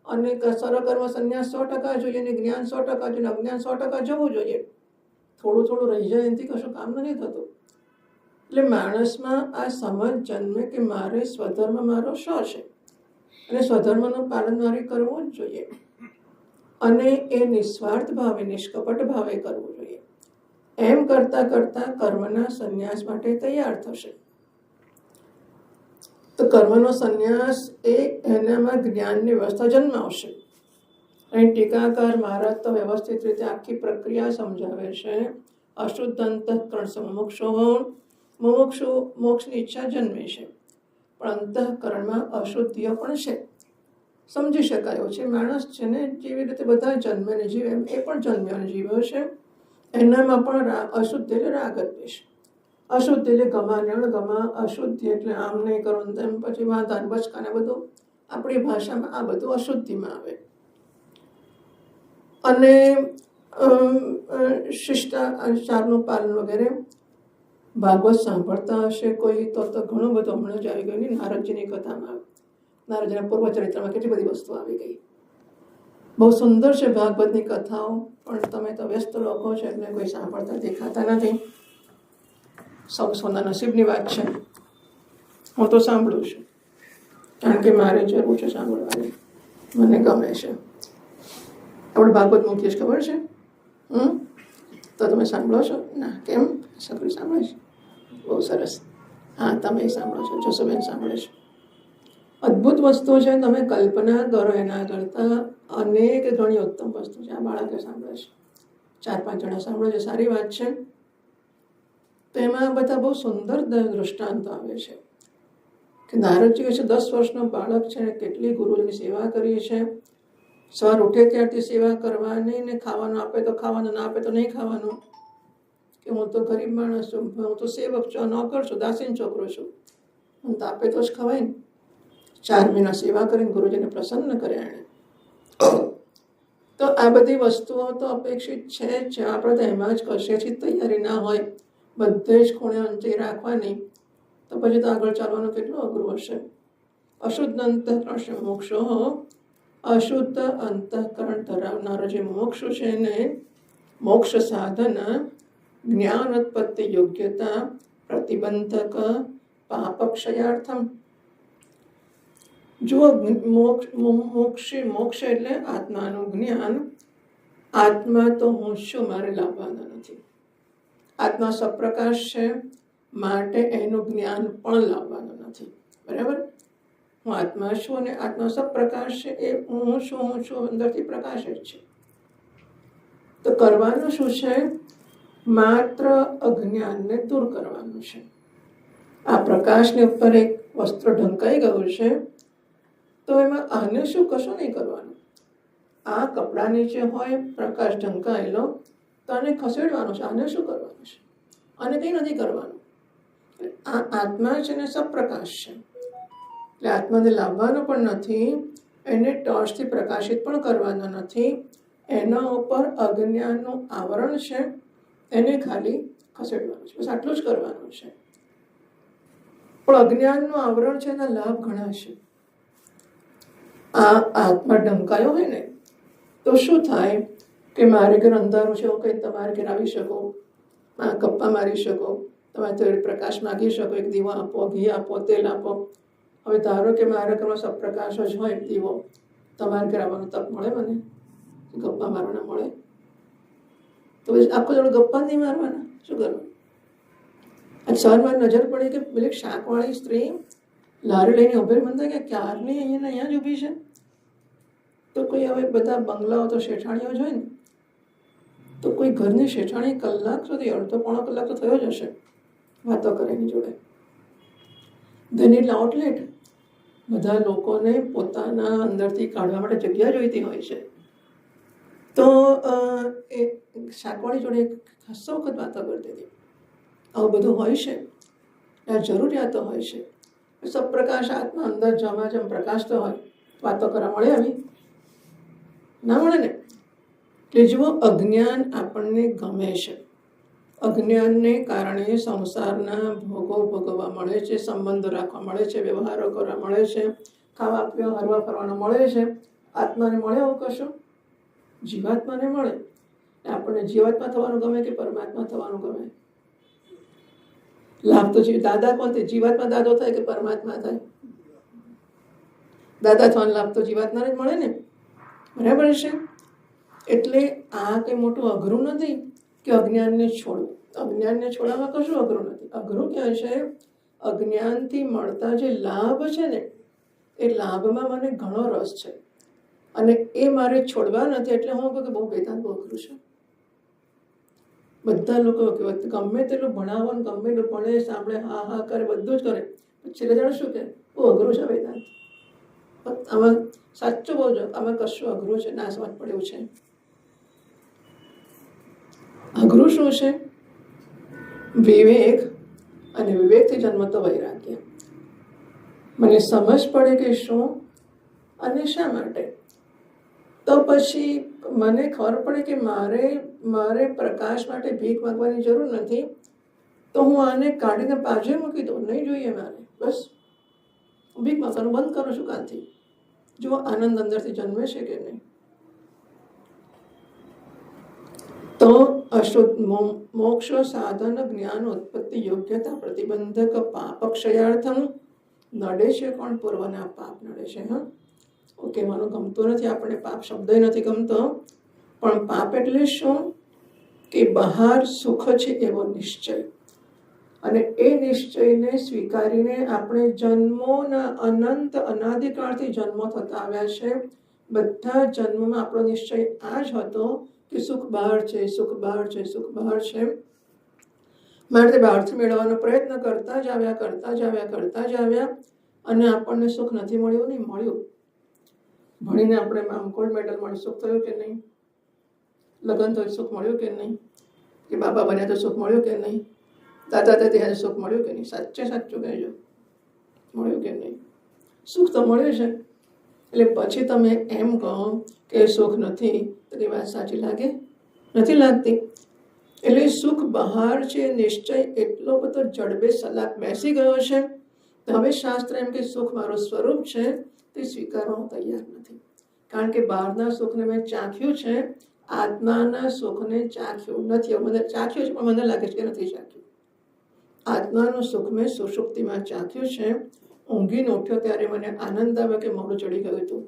અને સર્વકર્મ સંન્યાસ 100% જોઈએ, અને જ્ઞાન 100% જોઈએ, અજ્ઞાન 100% જવું જોઈએ. થોડું રહી જાય એનાથી કશું કામ નથી થતું. એટલે માણસમાં આ સમજ જન્મે કે મારે સ્વધર્મ મારો શો છે, અને સ્વધર્મનું પાલન મારે કરવું જ જોઈએ, અને એ નિસ્વાર્થ ભાવે નિષ્કપટ ભાવે કરવું જોઈએ. એમ કરતાં કરતાં કર્મના સંન્યાસ માટે તૈયાર થશે. તો કર્મનો સંન્યાસ એનામાં જ્ઞાનની વ્યવસ્થા જન્માવશે. અહીં ટીકાકાર મહારાજ તો વ્યવસ્થિત રીતે આખી પ્રક્રિયા સમજાવે છે. અશુદ્ધ અંતઃકરણ સમુક્ષો મુમુક્ષુ મોક્ષની ઈચ્છા જન્મે છે, પણ અંતઃકરણમાં અશુદ્ધિઓ પણ છે. સમજી શકાયો છે. માણસ છે ને જેવી રીતે બધા જન્મે ને જીવે એમ એ પણ જન્મ્યો અને જીવ્યો છે. એનામાં પણ અશુદ્ધ એટલે રાગ દ્વેષ, અશુદ્ધ એટલે ગમા ને અણગમા, અશુદ્ધિ એટલે આમ નહીં કરો તેમ, પછી વાંધાન બચકાને બધું આપણી ભાષામાં આ બધું અશુદ્ધિમાં આવે. અને શિષ્ટાચારનું પાલન વગેરે ભાગવત સાંભળતા હશે કોઈ તો ઘણું બધું હમણાં જ આવી ગયું ને. નારદજીની કથામાં, નારદજીના પૂર્વચરિત્રમાં કેટલી બધી વસ્તુ આવી ગઈ. બહુ સુંદર છે ભાગવતની કથાઓ, પણ તમે તો વ્યસ્ત લોકો છો એટલે કોઈ સાંભળતા દેખાતા નથી. સૌ સોના નસીબની વાત છે. હું તો સાંભળું છું, કારણ કે મારે જરૂર છે સાંભળવાની, મને ગમે છે. આપણે ભાગવત મૂકીએ છે ખબર છે? તો તમે સાંભળો છો? ના, કેમ? સગડી સાંભળે છે? બહુ સરસ. હા, તમે સાંભળો છો, જસુબેન સાંભળે છે. અદ્ભુત વસ્તુ છે. તમે કલ્પના કરો એના કરતાં અનેક ઘણી ઉત્તમ વસ્તુ છે. આ બાળકે સાંભળે છે, 4-5 જણા સાંભળે છે, સારી વાત છે. તો એમાં બધા બહુ સુંદર દૃષ્ટાંત આવે છે કે નારદજી છે 10 વર્ષનો બાળક છે, કેટલી ગુરુજીની સેવા કરી છે. સવાર ઉઠે ત્યારથી સેવા કરવાની, ને ખાવાનું આપે તો ખાવાનું, ના આપે તો નહીં ખાવાનું. કે હું તો ગરીબ માણસ છું, હું તો સેવક છું, નોકર છું, દાસીન છોકરો છું, હું તો આપે તો જ ખવાય ને. 4 મહિના સેવા કરીને ગુરુજીને પ્રસન્ન કર્યા એણે. તો આ બધી વસ્તુઓ તો અપેક્ષિત છે જ. આપણે તો એમાં જ કશેથી તૈયારી ના હોય, બધે જ ખૂણે અંચી રાખવાની, તો પછી તો આગળ ચાલવાનું કેટલું અઘરું હશે. અશુદ્ધ અંતઃકરણ મોક્ષો, અશુદ્ધ અંતઃકરણ ધરાવનારો જે મોક્ષ છે ને, મોક્ષ સાધન જ્ઞાન ઉત્પત્તિ યોગ્યતા પ્રતિબંધક પાપક્ષયાર્થમ. જો મોક્ષ એટલે આત્માનું જ્ઞાન. આત્મા તો હું શું મારે લાવવાના નથી. આત્મા સપ્રકાશ છે, માટે એનું જ્ઞાન પણ લાવવાનું નથી. બરાબર? હું આત્મા છું અને આત્મા સપ્રકાશ છે. એ હું છું અંદરથી પ્રકાશ જ છે. તો કરવાનું શું છે? માત્ર અજ્ઞાનને દૂર કરવાનું છે. આ પ્રકાશની ઉપર એક વસ્ત્ર ઢંકાઈ ગયું છે, તો એમાં આને શું કશું નહીં કરવાનું. આ કપડા નીચે હોય પ્રકાશ ઢંકાયેલો, તો આને ખસેડવાનું છે. આને શું કરવાનું છે? આને કંઈ નથી કરવાનું. આ આત્મા છે ને સપ્રકાશ છે, એટલે આત્માને લાવવાનો પણ નથી, એને ટોર્ચથી પ્રકાશિત પણ કરવાનો નથી, એના ઉપર અજ્ઞાનનું આવરણ છે, એને ખાલી ખસેડવાનું છે. બસ આટલું જ કરવાનું છે. પણ અજ્ઞાનનું આવરણ છે, એના લાભ ઘણા છે. આ આત્મા ઢંકાયો હોય ને તો શું થાય કે મારે ઘર અંધારું છે એવું કંઈ તમારે ઘર આવી શકો, ગપ્પા મારી શકો, તમે તો પ્રકાશ માગી શકો, એક દીવો આપો, ઘી આપો, તેલ આપો. હવે ધારો કે મારા ઘરમાં સપ્રકાશ જ હોય દીવો, તમારે ઘર આવવાનું તક મળે, મને ગપ્પા મારવાના મળે? તો આખો જોડે ગપ્પા નહીં મારવાના, શું કરવાનું? સવારમાં નજર પડી કે પેલી શાકવાળી સ્ત્રી લારી લઈને ઉભેલી, મને કે ક્યારની અહીંયા જ ઊભી છે. તો કોઈ હવે બધા બંગલાઓ તો શેઠાણીઓ જ હોય ને, તો કોઈ ઘરની શેઠાણી કલાક સુધી, અડધો પોણો કલાક તો થયો જ હશે વાતો કરે એની જોડે. ધેન એટલે આઉટલેટ, બધા લોકોને પોતાના અંદરથી કાઢવા માટે જગ્યા જોઈતી હોય છે. તો એ શાકવાળી જોડે ખાસો વખત વાતો કરતી હતી. આવું બધું હોય છે, આ જરૂરિયાતો હોય છે. સપ્રકાશ આત્મા અંદર જમા જેમ પ્રકાશ તો હોય, વાતો કરવા મળે આવી? ના મળે ને. કે જુઓ, અજ્ઞાન આપણને ગમે છે. અજ્ઞાનને કારણે સંસારના ભોગો ભોગવવા મળે છે, સંબંધો રાખવા મળે છે, વ્યવહારો કરવા મળે છે, ખાવા પીવા હરવા ફરવાનું મળે છે. આત્માને મળે આવું કશું? જીવાત્માને મળે. આપણને જીવાત્મા થવાનું ગમે કે પરમાત્મા થવાનું ગમે? લાભ તો દાદા કોણ તે? જીવાત્મા દાદો થાય કે પરમાત્મા થાય? દાદા થવાનો લાભ તો જીવાત્માને જ મળે ને, બરાબર છે? એટલે આ કંઈ મોટું અઘરું નથી કે અજ્ઞાનને છોડવું. અજ્ઞાનને છોડવામાં કશું અઘરું નથી. અઘરું ક્યાં છે? અજ્ઞાનથી મળતા જે લાભ છે ને, એ લાભમાં મને ઘણો રસ છે અને એ મારે છોડવા નથી. એટલે હું કહું કે બહુ વેદાંત બહુ અઘરું છે. બધા લોકો ગમે તેટલું ભણાવો ને ગમે તેટલું ભણે, સાંભળે, હા હા કરે, બધું જ કરે, છેલ્લે જાણે શું કે બહુ અઘરું છે વેદાંત. આમાં સાચું બોલજો, આમાં કશું અઘરું છે ના સમજ પડ્યું છે. અઘરું શું છે? વિવેક, અને વિવેકથી જન્મતો વૈરાગ્ય. મને સમજ પડે કે શું અને શા માટે, તો પછી મને ખબર પડે કે મારે પ્રકાશ માટે ભીખ માંગવાની જરૂર નથી. તો હું આને કાઢીને પાછે મૂકી દઉં, નહીં જોઈએ મારે, બસ ભીખ માંગવાનું બંધ કરું છું. કાંથી જો આનંદ અંદરથી જન્મે છે કે નહીં? તો અશુદ્ધ મોક્ષ સાધન જ્ઞાન ઉત્પત્તિ યોગ્યતા પ્રતિબંધક પાપ ક્ષયાર્થમ નડે છે. કોણ? પૂર્વના પાપ નડે છે. હા, ઓકે, મને ગમતું નથી, આપણે પાપ શબ્દ નથી ગમતો. પણ પાપ એટલે શું? કે બહાર સુખ છે એવો નિશ્ચય, અને એ નિશ્ચયને સ્વીકારીને આપણે જન્મોના અનંત અનાદિકાળથી જન્મો થતા આવ્યા છે. બધા જન્મમાં આપણો નિશ્ચય આ જ હતો કે સુખ બહાર છે, સુખ બહાર છે, સુખ બહાર છે. માટે બહારથી મેળવવાનો પ્રયત્ન કરતા જ આવ્યા અને આપણને સુખ નથી મળ્યું. નહીં મળ્યું. ભણીને આપણે આમ ગોલ્ડ મેડલ મળ્યું, સુખ થયું કે નહીં? લગ્ન થયું, સુખ મળ્યું કે નહીં? કે બાબા બન્યા તો સુખ મળ્યું કે નહીં? દાદા દાદી સુખ મળ્યું કે નહીં? સાચું કહેજો, મળ્યું કે નહીં? સુખ તો મળ્યું છે. એટલે પછી તમે એમ કહો કે સુખ નથી, તો એ વાત સાચી લાગે? નથી લાગતી. એટલે સુખ બહાર છે નિશ્ચય એટલો બધો જડબે સલાક બેસી ગયો છે. હવે શાસ્ત્ર એમ કે સુખ મારું સ્વરૂપ છે, તે સ્વીકારવા હું તૈયાર નથી. કારણ કે બહારના સુખને મેં ચાખ્યું છે, આત્માના સુખને ચાખ્યું નથી. મને ચાખ્યું છે પણ મને લાગે છે કે નથી ચાખ્યું. આત્માનું સુખ મેં સુષુપ્તિમાં ચાખ્યું છે. ઊંઘીને ઉઠ્યો ત્યારે મને આનંદ આવ્યો કે મોઢું ચડી ગયું હતું.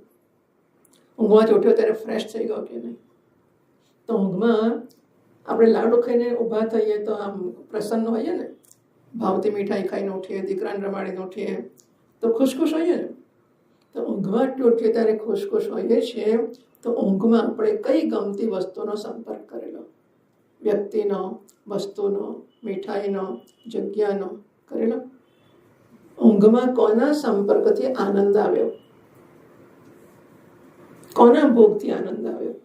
ઊંઘમાંથી ઉઠ્યો ત્યારે ફ્રેશ થઈ ગયો કે નહીં? તો ઊંઘમાં આપણે લાડુ ખાઈને ઊભા થઈએ તો આમ પ્રસન્ન હોઈએ ને, ભાવતી મીઠાઈ ખાઈને ઉઠીએ, દીકરાને રમાડીને ઉઠીએ તો ખુશ હોઈએ ને. તો ઊંઘમાં ઉઠીએ ત્યારે ખુશ હોઈએ છીએ. તો ઊંઘમાં આપણે કઈ ગમતી વસ્તુનો સંપર્ક કરેલો? વ્યક્તિનો, વસ્તુનો, મીઠાઈનો, જગ્યાનો કરેલો? ઊંઘમાં કોના સંપર્કથી આનંદ આવ્યો? કોના ભોગથી આનંદ આવ્યો?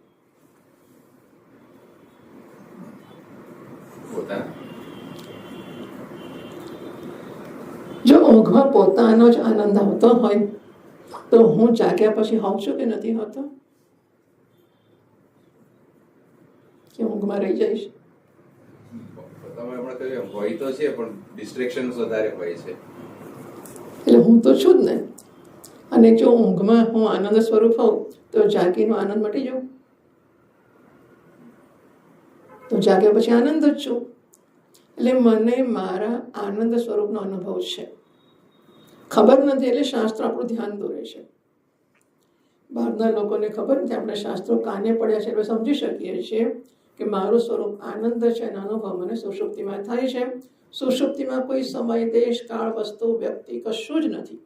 જો ઊંઘમાં પોતાનો જ આનંદ આવતો હોય તો હું જાગ્યા પછી હોઉં છું કે નથી હોતો? ઊંઘમાં રહી જઈશ. તમે હમણાં કહ્યું હોય તો છે, પણ ડિસ્ટ્રેક્શન વધારે હોય છે. એટલે હું તો છું જ ને. અને જો ઊંઘમાં હું આનંદ સ્વરૂપ હોઉં તો જાગીનો આનંદ મટી જાઉં, તો જાગ્યા પછી આનંદ જ છું. એટલે મને મારા આનંદ સ્વરૂપનો અનુભવ છે. ખબર નથી એટલે શાસ્ત્ર આપણું ધ્યાન દોરે છે. બહારના લોકોને ખબર નથી, આપણે શાસ્ત્રો કાને પડ્યા છે એટલે સમજી શકીએ છીએ કે મારું સ્વરૂપ આનંદ છે એનો અનુભવ મને સુષુપ્તિમાં થાય છે. સુષુપ્તિમાં કોઈ સમય, દેશ, કાળ, વસ્તુ, વ્યક્તિ કશું જ નથી.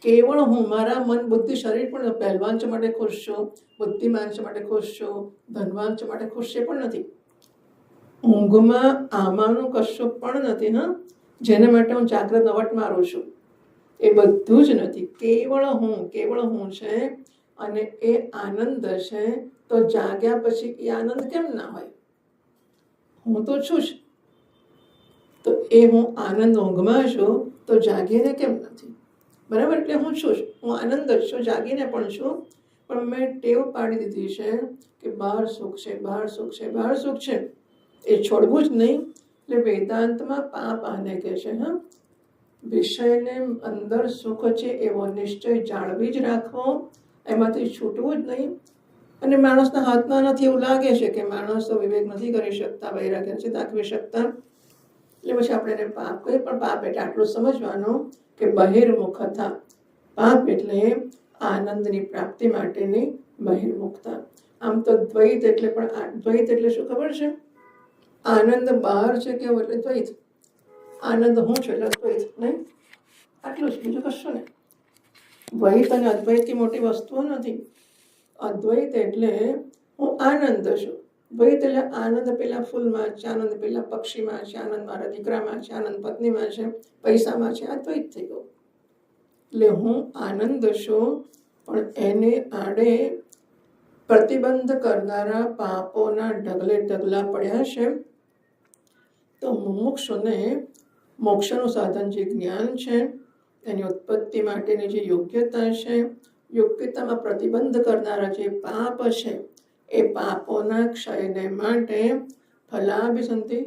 કેવળ હું, મારા મન, બુદ્ધિ, શરીર પણ પહેલવાન છે માટે ખુશ છું, બુદ્ધિમાન છે માટે ખુશ છું, ધનવાન છે માટે ખુશ છે પણ નથી. ઊંઘમાં આમાંનું કશું પણ નથી. હા, જેના માટે હું જાગ્રત નવટ મારું છું એ બધું જ નથી. કેવળ હું છે અને એ આનંદ છે. તો જાગ્યા પછી એ આનંદ કેમ ના હોય? હું તો છું જ. તો એ હું આનંદ ઊંઘમાં છું તો જાગીને કેમ નથી? બરાબર. એટલે હું છું જ, હું આનંદ જ છું, જાગીને પણ છું. પણ મેં ટેવ પાડી દીધી છે કે બહાર સુખ છે, બહાર સુખ છે, બહાર સુખ છે, એ છોડવું જ નહીં. એટલે વેદાંતમાં પાપ આને કહે છે. હા, વિષયને અંદર સુખ છે એવો નિશ્ચય જાળવી જ રાખવો, એમાંથી છૂટવું જ નહીં. અને માણસના હાથમાં નથી એવું લાગે છે કે માણસ તો વિવેક નથી કરી શકતા, વૈરાગ્ય નથી દાખવી શકતા, એટલે પછી આપણે એને પાપ કહીએ. પણ પાપ એટલે આટલું સમજવાનું કે બહિર્મુખતા. પાપ એટલે આનંદની પ્રાપ્તિ માટેની બહિર્મુખતા. આમ તો દ્વૈત એટલે, પણ દ્વૈત એટલે શું ખબર છે? આનંદ બહાર છે કેવું એટલે દ્વૈત, આનંદ હું છું એટલે દ્વૈત. નહીં, આટલું જ, બીજું કશું નહીં. દ્વૈત અને અદ્વૈતથી મોટી વસ્તુઓ નથી. અદ્વૈત એટલે હું આનંદ છું. દ્વૈત એટલે આનંદ પેલા ફૂલમાં છે, આનંદ પેલા પક્ષીમાં છે, આનંદ મારા દીકરામાં છે, આનંદ પત્નીમાં છે, પૈસામાં છે. આ દ્વૈત થઈ ગયું. એટલે હું આનંદ છું, પણ એને આડે પ્રતિબંધ કરનારા પાપોના ઢગલા પડ્યા છે. તો મુમુક્ષુને મોક્ષનું સાધન જે જ્ઞાન છે, એની ઉત્પત્તિ માટેની જે યોગ્યતા છે, યોગ્યતામાં પ્રતિબંધ કરનારા જે પાપ છે, એ પાપોના ક્ષયને માટે ફલાભિસંધિ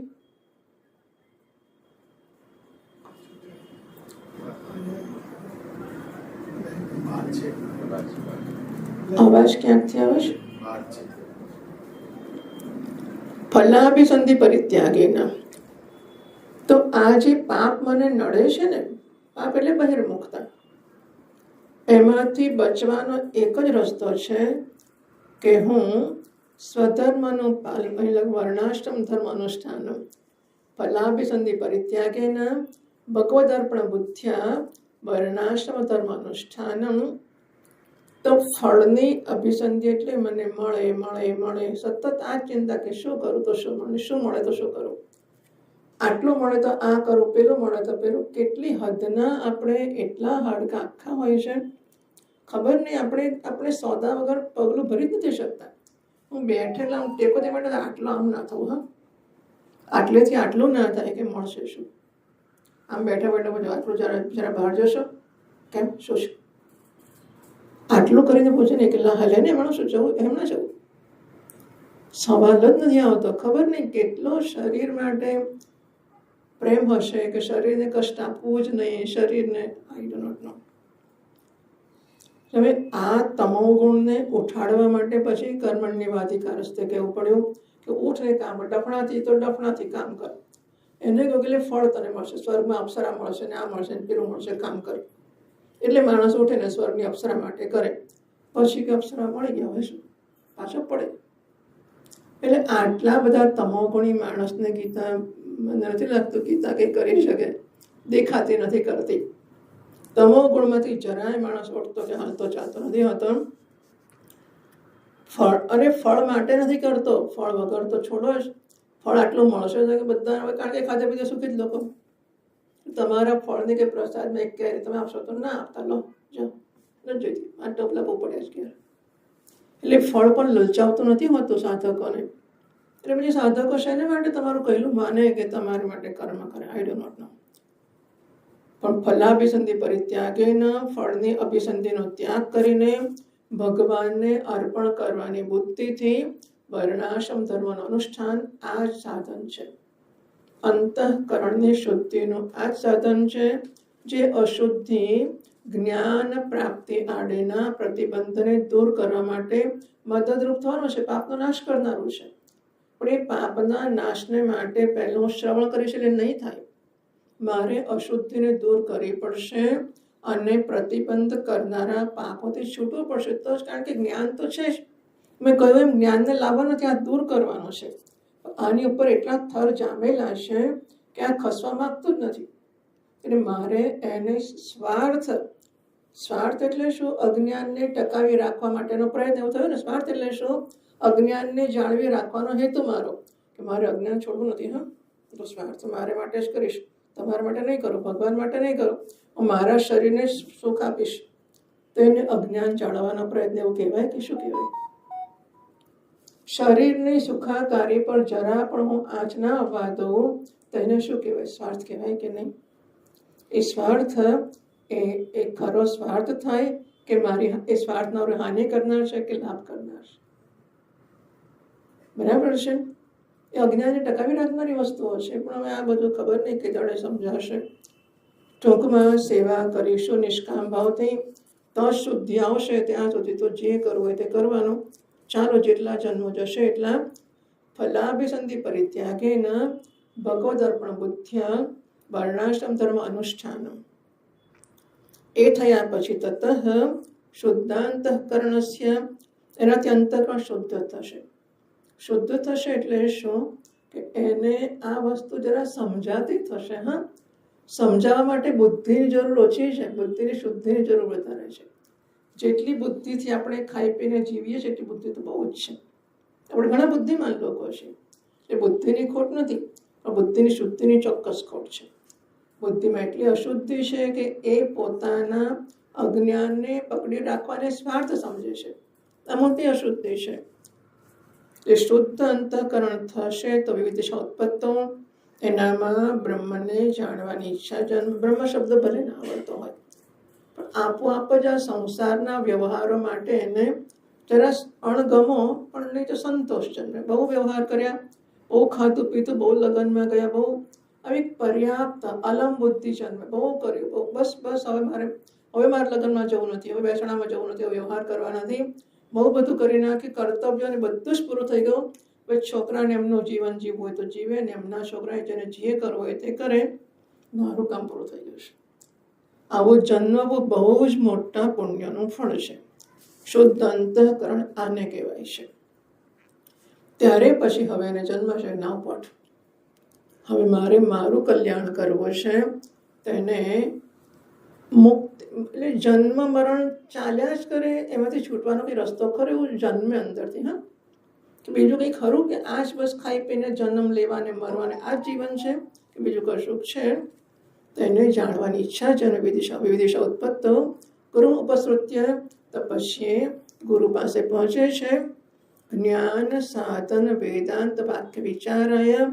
અવાજ ક્યાંકથી આવે છે? ફલાભિસંધિ પરિત્યાગેના. તો આ જે પાપ મને નડે છે ને, પાપ એટલે બહિર્મુખતા, એમાંથી બચવાનો એક જ રસ્તો છે કે હું સ્વધર્મનું પાલન, વર્ણાશ્રમ ધર્મ અનુષ્ઠાન, ફલાભિસંધિ પરિત્યાગેના ભગવદર્પણ બુદ્ધ્યા વર્ણાશ્રમ ધર્મ અનુષ્ઠાનમ. તો ફળની અભિસંધિ એટલે મને મળે સતત આ ચિંતા કે શું કરું તો શું મળે, શું મળે તો શું કરું, આટલું મળે તો આ કરું, પેલું મળે તો પેલું. કેટલી હદના આપણે એટલા હાડકા આખા હોય છે, ખબર નહીં. આપણે સોદા વગર પગલું ભરી જ નથી શકતા. હું બેઠેલા હું ટેકો તે માટે આટલું આમ ના થવું. હા, આટલેથી આટલું ના થાય કે મળશે શું. આમ બેઠા બધું આટલું જરા બહાર જશો, કેમ શું છે, આટલું કરીને પૂછે ને કેટલા હાલે ને એમાં શું જવું, એમ ના જવું. સવાલ જ નથી આવતો. ખબર નહીં કેટલો શરીર માટે પ્રેમ હશે કે શરીરને કષ્ટ આપવું જ નહીં, શરીરને. આઈ ડો નોટ નો. હવે આ તમો ગુણને ઉઠાડવા માટે પછી કર્મણ્યવાધિકારસ્તે કહેવું પડ્યું કે ઉઠને કામ કર, ડફણાથી કામ કર. એને કહ્યું કે ફળ તને મળશે, સ્વર્ગમાં અપ્સરા મળશે ને આ મળશે ને પેલું મળશે, કામ કર. એટલે માણસ ઉઠે ને સ્વર્ગની અપ્સરા માટે કરે. પછી કે અપ્સરા મળી ગયા, હવે શું પાછો પડે. એટલે આટલા બધા તમોગુણી માણસને ગીતા, મને નથી લાગતું ગીતા કંઈ કરી શકે, દેખાતી નથી કરતી. તમો ગુણમાંથી જરાય માણસ ઉઠતો કે હાલતો ચાલતો નથી હોતો. ફળ માટે નથી કરતો, ફળ વગર તો છોડો જ. ફળ આટલું મળશે કે બધા હવે, કારણ કે ખાધે પીધે સુખી જ લોકો. તમારા ફળની કે પ્રસાદમાં એક કેરી તમે આપશો તો ના આપતા, લો જો નથી જોઈતી, આ ટોપલા બહુ પડ્યા છે. એટલે ફળ પણ લલચાવતું નથી હોતું સાધકોને. એટલે પછી સાધકો શેને માટે તમારું કહેલું માને કે તમારી માટે કર્મ કરે? આઈ ડો નોટ નો. પણ ફલાભિસંધિ પરિત્યાગેન, ફળની અભિસંધિનો ત્યાગ કરીને ભગવાનને અર્પણ કરવાની બુદ્ધિથી વર્ણાશ્રમ ધર્મનું અનુષ્ઠાન આ જ સાધન છે. અંતઃકરણની શુદ્ધિનું આ જ સાધન છે, જે અશુદ્ધિ જ્ઞાન પ્રાપ્તિ આડેના પ્રતિબંધને દૂર કરવા માટે મદદરૂપ થવાનું છે, પાપનો નાશ કરનારું છે. પણ એ પાપના નાશને માટે પહેલું શ્રવણ કરીશ એટલે નહીં થાય. મારે અશુદ્ધિને દૂર કરવી પડશે અને પ્રતિબંધ કરનારા પાપોથી છૂટવું પડશે. તો જ, કારણ કે જ્ઞાન તો છે જ. મેં કહ્યું એમ જ્ઞાનને લાવવાનું છે, આ દૂર કરવાનું છે. આની ઉપર એટલા થર જામેલા છે કે આ ખસવા માંગતું જ નથી. એટલે મારે એને સ્વાર્થ એટલે શું? અજ્ઞાનને ટકાવી રાખવા માટેનો પ્રયત્ન. એવું થયું ને, સ્વાર્થ એટલે શું? અજ્ઞાનને જાળવી રાખવાનો હેતુ મારો, કે મારે અજ્ઞાન છોડવું નથી. હા, તો સ્વાર્થ મારે માટે જ કરીશ, તમારા માટે નહીં કરું, ભગવાન માટે નહીં કરું, હું મારા શરીરને સુખ આપીશ. તો એને અજ્ઞાન જાળવવાનો પ્રયત્ન એવું કહેવાય કે શું કહેવાય? શરીરની સુખાકારી પર જરા પણ હું આંચ ના આવવા દઉં તો એને શું કહેવાય? સ્વાર્થ કહેવાય કે નહીં? એ સ્વાર્થ એ ખરો સ્વાર્થ થાય કે મારી એ સ્વાર્થનો હાનિ કરનાર છે કે લાભ કરનાર છે? બરાબર છે. એ અજ્ઞાનને ટકાવી રાખનારી વસ્તુઓ છે. પણ હવે આ બધું ખબર નહીં કે દાડે સમજાશે. ટૂંકમાં સેવા કરીશું નિષ્કામ ભાવથી તો શુદ્ધિ આવશે. ત્યાં સુધી તો જે કરવું હોય તે કરવાનું. ચાલો, જેટલા જન્મો જશે એટલા ફલાભિસંધિ પરિત્યાગેન ભગવદર્પણ બુદ્ધ્યા વર્ણાશ્રમ ધર્મ અનુષ્ઠાન. એ થયા પછી તતઃ શુદ્ધાંતઃકરણસ્ય, એનાથી અંતઃકરણ શુદ્ધ થશે. શુદ્ધ થશે એટલે શું? કે એને આ વસ્તુ જરા સમજાતી થશે. હા, સમજાવવા માટે બુદ્ધિની જરૂર ઓછી છે, બુદ્ધિની શુદ્ધિની જરૂર વધારે છે. જેટલી બુદ્ધિથી આપણે ખાઈ પીને જીવીએ છીએ એટલી બુદ્ધિ તો બહુ જ છે. આપણે ઘણા બુદ્ધિમાન લોકો છે. એ બુદ્ધિની ખોટ નથી, પણ બુદ્ધિની શુદ્ધિની ચોક્કસ ખોટ છે. બુદ્ધિમાં એટલી અશુદ્ધિ છે કે એ પોતાના અજ્ઞાનને પકડી રાખવાને સ્વાર્થ સમજે છે. આ મોટી અશુદ્ધિ છે. એ શુદ્ધ અંતઃકરણ થશે તો વિવિધ ઉત્પત્તો, એનામાં બ્રહ્મને જાણવાની ઈચ્છા જન્મ. બ્રહ્મ શબ્દ ભલે ના આવડતો હોય, પણ આપોઆપ જ આ સંસારના વ્યવહારો માટે એને જરા અણગમો પણ નહીં તો સંતોષ જન્મે. બહુ વ્યવહાર કર્યા, બહુ ખાધું પીધું, બહુ લગ્નમાં ગયા, બહુ આવી પર્યાપ્ત અલમ બુદ્ધિ જન્મે. બહુ કર્યું, બહુ બસ હવે મારે લગ્નમાં જવું નથી, હવે બેસણામાં જવું નથી, હવે વ્યવહાર કરવા નથી, બહુ બધું કરી નાખી, કર્તવ્ય ને બધું જ પૂરું થઈ ગયું. હવે છોકરાને એમનું જીવન જીવવું હોય તો જીવે, ને એમના છોકરાએ જેને જે કરવું હોય તે કરે, મારું કામ પૂરું થઈ ગયું છે. આવું જન્મવું બહુ જ મોટા પુણ્યનું ફળ છે. શુદ્ધ અંતઃકરણ આને કહેવાય છે. ત્યારે પછી હવે એને જન્મ છે નાવપટ. હવે મારે મારું કલ્યાણ કરવું છે, તેને મુક્ત એટલે જન્મ મરણ ચાલ્યા જ કરે, એમાંથી છૂટવાનો કંઈ રસ્તો ખરો? એવું જન્મે અંદરથી. હા, તો બીજું કંઈ ખરું કે આ જ બસ ખાઈ પીને જન્મ લેવાને મરવાને આ જ જીવન છે કે બીજું કશું છે? તેને જાણવાની ઈચ્છા છે. અને વિવિધિશા ઉત્પત્તો ગુરુ ઉપસૃત્ય, તો પછી ગુરુ પાસે પહોંચે છે. જ્ઞાન સાધન વેદાંત વાક્ય વિચારાય.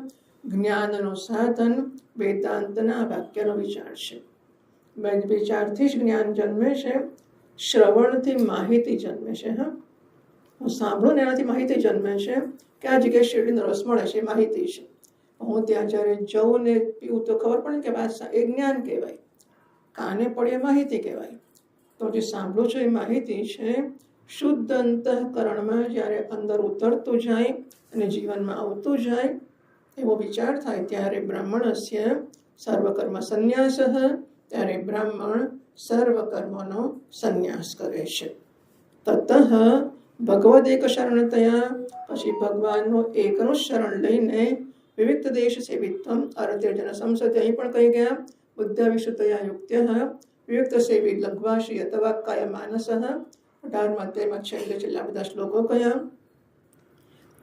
જ્ઞાનનું સાધન વેદાંતના વાક્યનો વિચાર છે. વિચારથી જ જ્ઞાન જન્મે છે. શ્રવણથી માહિતી જન્મે છે. હા, હું સાંભળું ને એનાથી માહિતી જન્મે છે કે આ જગ્યાએ શેરડીનો રસ મળે છે, એ માહિતી છે. હું ત્યાં જ્યારે જઉં ને પીવું તો ખબર પડે કે વાત એ જ્ઞાન કહેવાય. કાને પડે માહિતી કહેવાય. તો જે સાંભળું છું એ માહિતી છે. શુદ્ધ અંતઃકરણમાં જ્યારે અંદર ઉતરતું જાય અને જીવનમાં આવતું જાય એવો વિચાર થાય ત્યારે બ્રાહ્મણસ્ય સર્વકર્મ સંન્યાસ, ત્યારે બ્રાહ્મણ સર્વકર્મનો સંન્યાસ કરે છે. તતઃ ભગવદ એક શરણતયા, પછી ભગવાનનું એકનું શરણ લઈને વિવિધ દેશ સેવિત્વમ અરતિર્જન સંસદે. અહીં પણ કહી ગયા બુદ્ધ વિશુદ્ધયા યુક્ત્ય વિયુક્ત સેવી લઘ્વાશી અથવા કાય માનસ. 18 છેલ્લા બધા શ્લોકો કયા.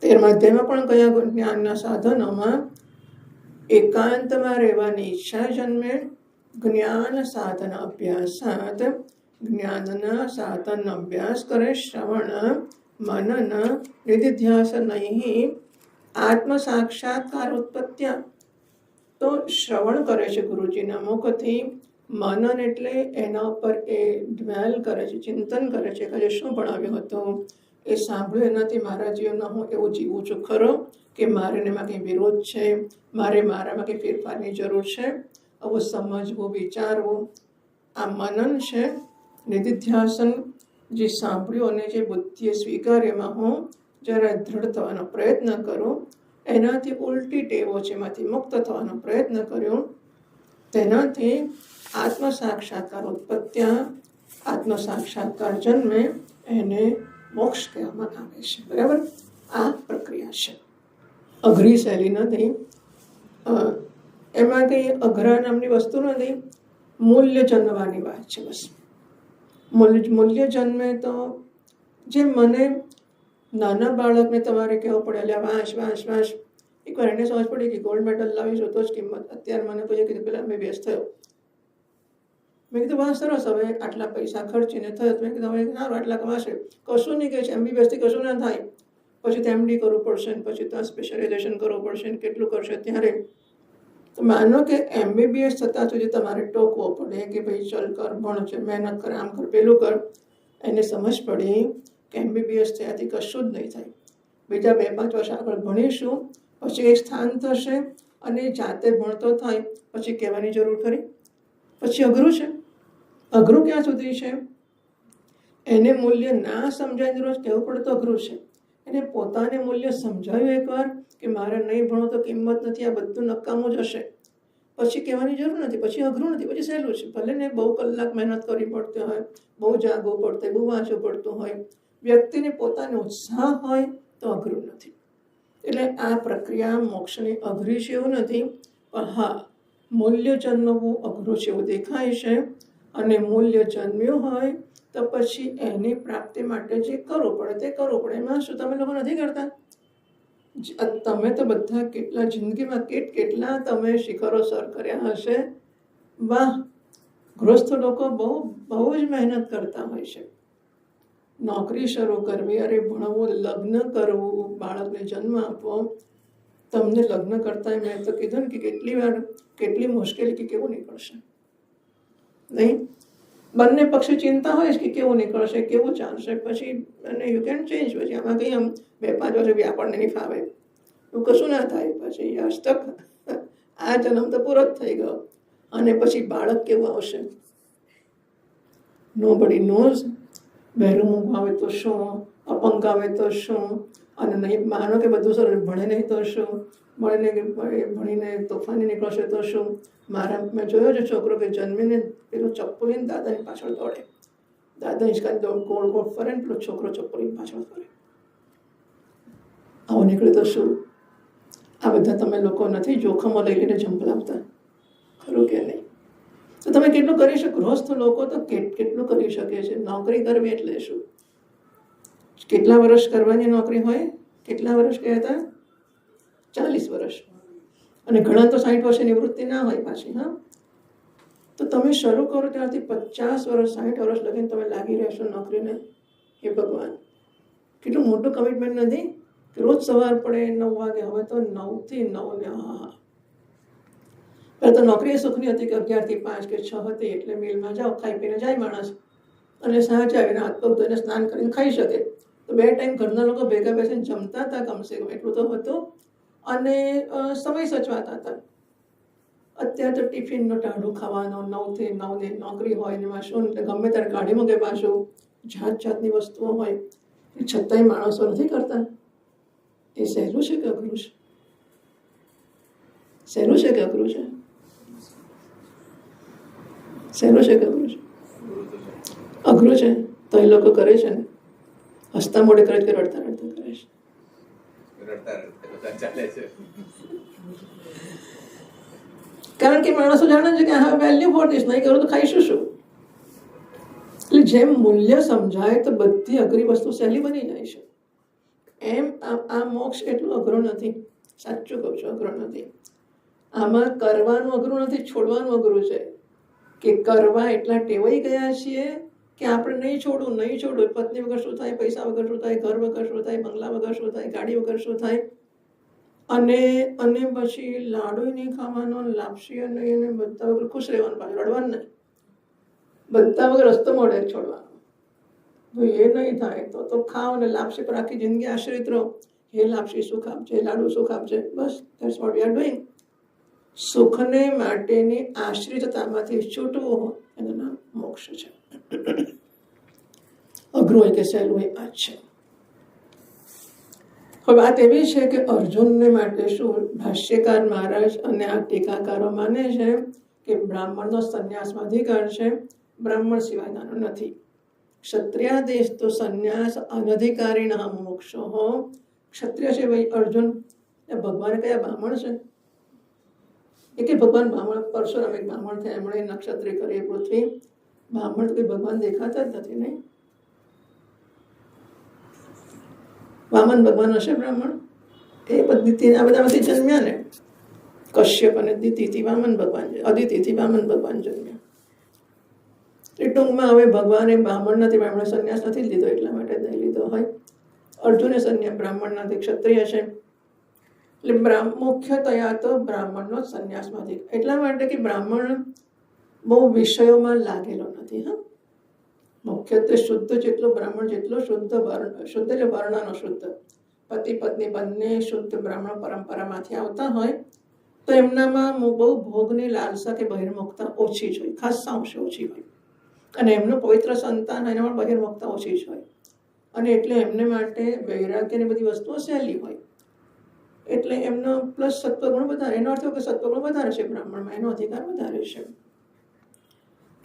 13 પણ કયા જ્ઞાનના સાધનોમાં એકાંતમાં રહેવાની ઈચ્છા જન્મે. જ્ઞાન સાધન અભ્યાસાત, જ્ઞાનના સાધનનો અભ્યાસ કરે. શ્રવણ મનન નિધિધ્યાસ નહીં આત્મ સાક્ષાત્કાર ઉત્પત્ત્યા. તો શ્રવણ કરે છે ગુરુજીના મુખથી. મનન એટલે એના ઉપર એ ડ્વેલ કરે છે, ચિંતન કરે છે કે શું ભણાવ્યું હતું, એ સાંભળ્યું એનાથી મારા જીવનમાં હું એવું જીવું છું ખરો કે મારે એમાં કંઈ વિરોધ છે, મારે મારામાં કંઈ ફેરફારની જરૂર છે. આવું સમજવું, વિચારવું, આ મનન છે, નિધિધ્યાસન. જે સાંભળ્યું અને જે બુદ્ધિએ સ્વીકાર્યમાં હું જરા દૃઢ થવાનો પ્રયત્ન કરું, એનાથી ઉલટી ટેવો છે એમાંથી મુક્ત થવાનો પ્રયત્ન કર્યો, તેનાથી આત્મ સાક્ષાત્કાર ઉત્પત્ત્યા, આત્મ સાક્ષાત્કાર જન્મે, એને મોક્ષ કહેવામાં આવે છે. બરાબર? આ પ્રક્રિયા છે, અઘરી શૈલી નથી. એમાં કંઈ અઘરા નામની વસ્તુ નથી, મૂલ્ય જન્મવાની વાત છે બસ. મૂલ્ય જન્મે તો જેમ મને નાના બાળકને તમારે કહેવું પડે, એટલે વાંચ વાંચ વાંચ. એકવાર એને સમજ પડી કે ગોલ્ડ મેડલ લાવીશું તો જ કિંમત. અત્યારે મને કોઈએ કીધું પેલા મેં વ્યસ્ત થયો, મેં કીધું વાહ સરસ, હવે આટલા પૈસા ખર્ચીને થયો. મેં કીધું હવે સારું આટલા કમાશે, કશું નહીં કહે છે. MBBSથી કશું ના થાય, પછી તો MD કરવું પડશે ને પછી તો સ્પેશિયલાઇઝેશન કરવું પડશે ને કેટલું કરશે ત્યારે. તો માનો કે MBBS થતાં સુધી તમારે ટોકવો પડે કે ભાઈ ચલ કર, ભણ છે, મહેનત કર, આમ કર, પેલું કર. એને સમજ પડી કે MBBS થયાથી કશું જ નહીં થાય. બીજા 2-5 વર્ષ આગળ ભણીશું, પછી એક સ્થાન થશે અને જાતે ભણતો થાય પછી કહેવાની જરૂર ખરી? પછી અઘરું છે. અઘરું ક્યાં સુધી છે? એને મૂલ્ય ના સમજાય રોજ કહેવું પડે તો અઘરું છે. એને પોતાને મૂલ્ય સમજાવ્યું એકવાર કે મારે નહીં ભણો તો કિંમત નથી, આ બધું નકામું જ હશે, પછી કહેવાની જરૂર નથી. પછી અઘરું નથી, પછી સહેલું છે. ભલે ને બહુ કલાક મહેનત કરવી પડતી હોય, બહુ જાગવું પડતું, બહુ વાંચવું પડતું હોય, વ્યક્તિને પોતાને ઉત્સાહ હોય તો અઘરું નથી. એટલે આ પ્રક્રિયા મોક્ષની અઘરી છે એવું નથી, પણ હા મૂલ્ય જન્મવું અઘરું છે એવું દેખાય છે. અને મૂલ્ય જન્મ્યું હોય તો પછી એની પ્રાપ્તિ માટે જે કરવું પડે તે કરવું પડે. એમાં શું તમે લોકો નથી કરતા? તમે તો બધા કેટલા જિંદગીમાં કેટલા તમે શિખરો સર કર્યા હશે. વાહ, ગૃહસ્થ લોકો બહુ બહુ જ મહેનત કરતા હોય છે. નોકરી શરૂ કરવી, અરે ભણવું, લગ્ન કરવું, બાળકને જન્મ આપવો. તમને લગ્ન કરતા મેં તો કીધું ને કે કેટલી વાર કેટલી મુશ્કેલી કે કેવું નીકળશે નહીં. બંને પક્ષે ચિંતા હોય છે કે કેવું નીકળશે, કેવું ચાલશે. પછી અને યુ કેન ચેન્જ. પછી આમાં કંઈ આમ 2-5 વર્ષ બી આપણને નહીં ફાવે એવું કશું ના થાય. પછી આજ તક આ જન્મ તો પૂરો જ થઈ ગયો અને પછી બાળક કેવું આવશે? Nobody nose. બહેરું આવે તો શું, અપંગ આવે તો શું, અને નહીં માનો કે બધું સરસ ભણે નહીં તો શું, ભણીને તોફાની નીકળશે તો શું. મેં જોયો છે છોકરો કે જન્મીને પેલું ચપ્પુ લઈને દાદાની પાછળ દોડે, દાદા હિંચકાની ગોળ ગોળ ફરે ને પેલો છોકરો ચપ્પુ લઈને પાછળ ફરે. આવું નીકળે તો શું? આ બધા તમે લોકો નથી જોખમો લઈ લઈને ઝંપલાવતા, ખરું કે નહીં? તો તમે કેટલું કરી શકો? ગૃહસ્થ લોકો તો કેટલું કરી શકે છે. નોકરી કરવી એટલે શું? કેટલા વર્ષ કરવાની નોકરી હોય? કેટલા વર્ષ ગયા હતા? 40 વર્ષ. અને ઘણા તો 60 વર્ષે નિવૃત્તિ ના હોય પાછી. હા, તો તમે શરૂ કરો ત્યારથી 50 વર્ષ 60 વર્ષ લગીને તમે લાગી રહેશો નોકરીને. હે ભગવાન, કેટલું મોટું કમિટમેન્ટ નથી? રોજ સવાર પડે 9 વાગે, હવે તો 9 થી 9 ને હા. પહેલાં તો નોકરી એ સુખની હતી કે 11 થી 5 કે 6 હતી, એટલે મિલમાં જાઓ, ખાઈ પીને જાય માણસ, અને સાંજે આવીને હાથ પગ ધોઈને સ્નાન કરીને ખાઈ શકે. તો 2 ટાઈમ ઘરના લોકો ભેગા બેસીને જમતા હતા કમસે કમ, એટલું તો હતું. અને સમય સચવાતા હતા. અત્યારે તો ટિફિનનો ટાઢું ખાવાનો, 9 થી 9 ની નોકરી હોય ને શું, એટલે ગમે ત્યારે કાઢી મૂકે પાછું, જાત જાતની વસ્તુઓ હોય. છતાંય માણસો નથી કરતા. એ સહેલું છે કે અઘરું છે? સહેલું છે કે અઘરું છે? સહેલું છે કે અઘરું છે? અઘરું છે. તો એ લોકો કરે છે ને, હસતા મોઢે કરે છે કે રડતા રડતા કરે છે? કારણ કે માણસો જાણે છે કે હા વેલ્યુ ફોર ધીસ, નહીં કરું તો ખાઈશું શું. એટલે જેમ મૂલ્ય સમજાય તો બધી અઘરી વસ્તુ સહેલી બની જાય છે. એમ આ મોક્ષ એટલું અઘરો નથી. સાચું કહું છું, અઘરો નથી. આમાં કરવાનું અઘરું નથી, છોડવાનું અઘરું છે. કે કરવા એટલા ટેવાઈ ગયા છીએ કે આપણે નહીં છોડવું, નહીં છોડવું. પત્ની વગર શું થાય, પૈસા વગર શું થાય, ઘર વગર શું થાય, બંગલા વગર શું થાય, ગાડી વગર શું થાય. અને પછી લાડુ નહીં ખાવાનો, લાપસી નહીં, અને બધા વગર ખુશ રહેવાનું, પાછું રડવાનું નહીં. બધા વગર રસ્તો મળે છોડવાનો. જો એ નહીં થાય તો ખાઓ અને લાપસી પર આખી જિંદગી આશ્રિત રહો. હે લાપસી સુખ આપજે, લાડુ સુખ આપજે, બસ that's what we are doing. સુખને માટેની આશ્રિતતામાંથી છૂટવું હોય એનું નામ મોક્ષ છે. અઘરું હોય કે સહેલું હોય આ જ છે. હવે વાત એવી છે કે અર્જુનને માટે શું ભાષ્યકાર મહારાજ અને આ ટીકાકારો માને છે કે બ્રાહ્મણનો સંન્યાસમાં અધિકાર છે, બ્રાહ્મણ સિવાયનો નથી. ક્ષત્રિયાદેશ તો સંન્યાસ અનધિકારીણ મોક્ષો હો. ક્ષત્રિય છે ભાઈ અર્જુન, એ ભગવાને કયા બ્રાહ્મણ છે? એ કે ભગવાન બ્રાહ્મણ, પરશુરામ એક બ્રાહ્મણ થયા, એમણે નક્ષત્રી કરી પૃથ્વી. બ્રાહ્મણ તો કોઈ ભગવાન દેખાતા જ નથી નહીં. વામન ભગવાન હશે બ્રાહ્મણ? એ બધી આ બધામાંથી જન્મ્યા ને. કશ્યપ અને દિતિથી વામન ભગવાન, અદિતિથી વામન ભગવાન જન્મ્યા. એ ટૂંકમાં હવે ભગવાને બ્રાહ્મણ નથી, બ્રાહ્મણ સંન્યાસ નથી લીધો એટલા માટે નહીં લીધો હોય. અર્જુને સંન્યાસ બ્રાહ્મણ નથી, ક્ષત્રિય છે. એટલે મુખ્યતયા તો બ્રાહ્મણનો સંન્યાસમાંથી, એટલા માટે કે બ્રાહ્મણ બહુ વિષયોમાં લાગેલો નથી. હા, મુખ્યત્વે શુદ્ધ જેટલો બ્રાહ્મણ જેટલો શુદ્ધ એટલે વર્ણનો શુદ્ધ, પતિ પત્ની બંને શુદ્ધ બ્રાહ્મણ પરંપરામાંથી આવતા હોય તો એમનામાં બહુ ભોગની લાલસા કે બહિર્મુખતા ઓછી જ હોય, ખાસ અંશે ઓછી હોય. અને એમનું પવિત્ર સંતાન એના પણ બહિર્મુખતા ઓછી જ હોય. અને એટલે એમને માટે વૈરાગ્યની બધી વસ્તુઓ સહેલી હોય. એટલે એમનો પ્લસ સત્વગુણ વધારે. એનો અર્થ કે સત્વગુણ વધારે છે બ્રાહ્મણમાં, એનો અધિકાર વધારે છે.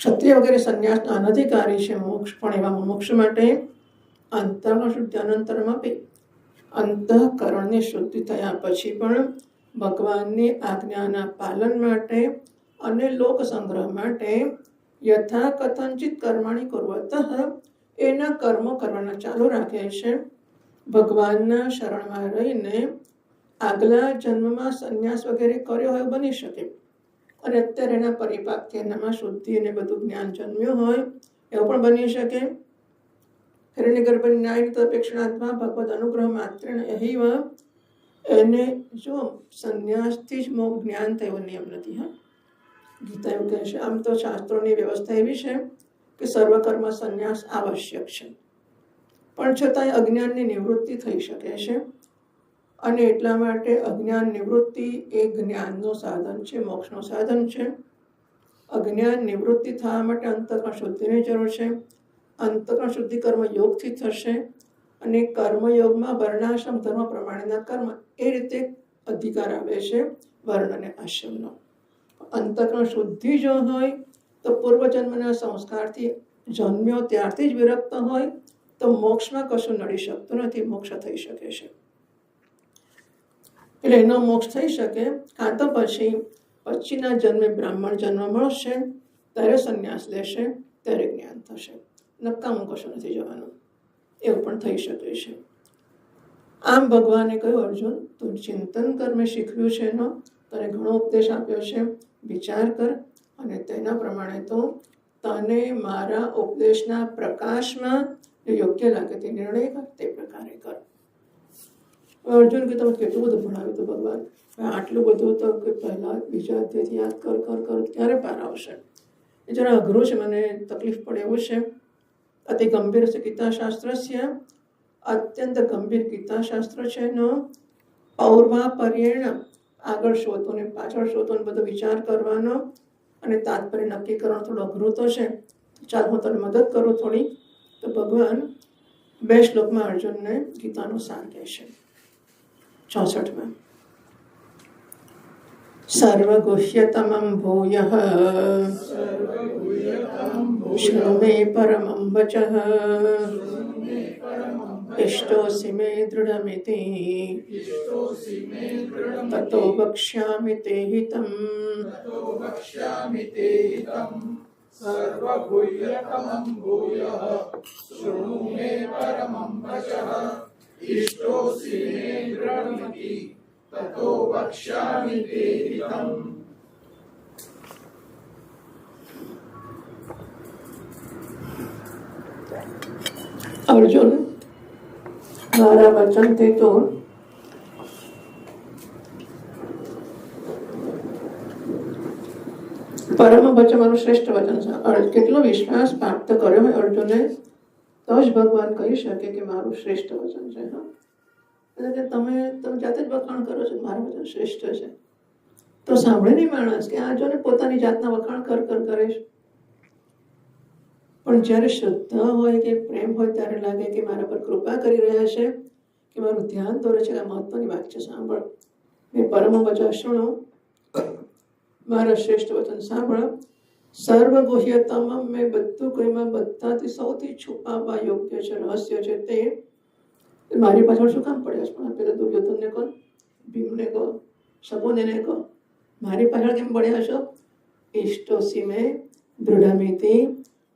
ક્ષત્રિય વગેરે સંન્યાસના અનધિકારી છે. મોક્ષ પણ એવા મોક્ષ માટે અંતઃકરણ શુદ્ધિ અનંતરમ આપી, અંતઃકરણની શુદ્ધિ થયા પછી પણ ભગવાનની આજ્ઞાના પાલન માટે અને લોક સંગ્રહ માટે યથાકથંચિત કર્માણી કુર્વતઃ, એના કર્મો કરવાના ચાલુ રાખે છે. ભગવાનના શરણમાં રહીને આગલા જન્મમાં સંન્યાસ વગેરે કર્યો હોય બની શકે, અને અત્યારે એના પરિપાકથી એનામાં શુદ્ધિ અને બધું જ્ઞાન જન્મ્યું હોય એવું પણ બની શકે. હિરણ્યગર્ભ ન્યાય તદપેક્ષણાત્મા ભગવદ અનુગ્રહ માત્ર એહિવ, એને જો સંન્યાસથી જ જ્ઞાન થયું નિયમ નથી. હા, ગીતા એવું કહે છે. આમ તો શાસ્ત્રોની વ્યવસ્થા એવી છે કે સર્વકર્મ સંન્યાસ આવશ્યક છે, પણ છતાંય અજ્ઞાનની નિવૃત્તિ થઈ શકે છે. અને એટલા માટે અજ્ઞાન નિવૃત્તિ એ જ્ઞાનનું સાધન છે, મોક્ષનું સાધન છે. અજ્ઞાન નિવૃત્તિ થવા માટે અંતઃકરણ શુદ્ધિની જરૂર છે. અંતઃકરણ શુદ્ધિ કર્મ યોગથી થશે, અને કર્મયોગમાં વર્ણાશ્રમ ધર્મ પ્રમાણેના કર્મ એ રીતે અધિકાર આવે છે વર્ણ અને આશ્રમનો. અંતઃકરણ શુદ્ધિ જો હોય તો પૂર્વજન્મના સંસ્કારથી જન્મ્યો ત્યારથી જ વિરક્ત હોય તો મોક્ષમાં કશું નડી શકતું નથી, મોક્ષ થઈ શકે છે. એટલે એનો મોક્ષ થઈ શકે, કાં તો પછીના જન્મે બ્રાહ્મણ જન્મ મળશે ત્યારે સંન્યાસ લેશે, ત્યારે જ્ઞાન થશે. નક્કામું કશું નથી જવાનું, એવું પણ થઈ શકે છે. આમ ભગવાને કહ્યું, અર્જુન તું ચિંતન કર, મેં શીખ્યું છે એનો તને ઘણો ઉપદેશ આપ્યો છે, વિચાર કર અને તેના પ્રમાણે તો તને મારા ઉપદેશના પ્રકાશમાં જે યોગ્ય લાગે તે નિર્ણય કર, તે પ્રકારે કર. અર્જુન કે તમે કેટલું બધું ભણાવ્યું હતું ભગવાન, આટલું બધું તો કે પહેલાં બીજા અધ્યાયથી યાદ કર ક્યારે પાર આવશે? એ જરા અઘરું છે, મને તકલીફ પડે એવું છે. અતિ ગંભીર છે ગીતાશાસ્ત્ર છે, અત્યંત ગંભીર ગીતાશાસ્ત્ર છે એનો પૌર્વાપર્યેણ, આગળ શોધો ને પાછળ શોધો ને બધો વિચાર કરવાનો અને તાત્પર્ય નક્કી કરવાનું થોડું અઘરું તો છે. ચાલ હું તને મદદ કરું થોડી. તો ભગવાન 2 શ્લોકમાં અર્જુનને ગીતાનો સાર કહે છે. 64માં સર્વગુહ્યતમં ભૂયઃ શૃણુ મે પરમં વચઃ ઇષ્ટોસि મે દૃઢમિતિ તતો વક્ષ્યામિ તે હિતમ. સર્વગુહ્યતમં ભૂયઃ શૃણુ મે પરમં વચઃ ઇષ્ટોસि મે દૃઢમિતિ તતો વક્ષ્યામિ તે હિતમ. અર્જુન, મારા વચનથી તો પરમ વચન મારું શ્રેષ્ઠ વચન છે. કેટલો વિશ્વાસ પ્રાપ્ત કર્યો હોય અર્જુને, તો તો જ ભગવાન કહી શકે કે મારું શ્રેષ્ઠ વચન છે. હા, એટલે કે તમે જાતે જ વખાણ કરો છો મારું વચન શ્રેષ્ઠ છે, તો સાંભળે નહીં માણસ કે આ જો ને પોતાની જાતના વખાણ કરે છે. પણ જ્યારે શ્રદ્ધા હોય કે પ્રેમ હોય ત્યારે લાગે કે મારા પર કૃપા કરી રહ્યા છે, કે મારું ધ્યાન દોરે છે. આ મહત્વની વાત છે. સાંભળ, મેં પરમ વચન શૃણો, મારા શ્રેષ્ઠ વચન સાંભળ. સર્વ ગુહ્યતમ, મેં બધું કોઈમાં બધાથી સૌથી છુપાવવા યોગ્ય છે, રહસ્ય છે તે મારી પાછળ શું કામ પડ્યા છે? પણ પેલા દુર્યોધનને કહો, ભીમને કહો, સબોને કહો, મારી પાછળ કેમ પડ્યા છો? ઇષ્ટોસી મેં દૃઢમિતિ,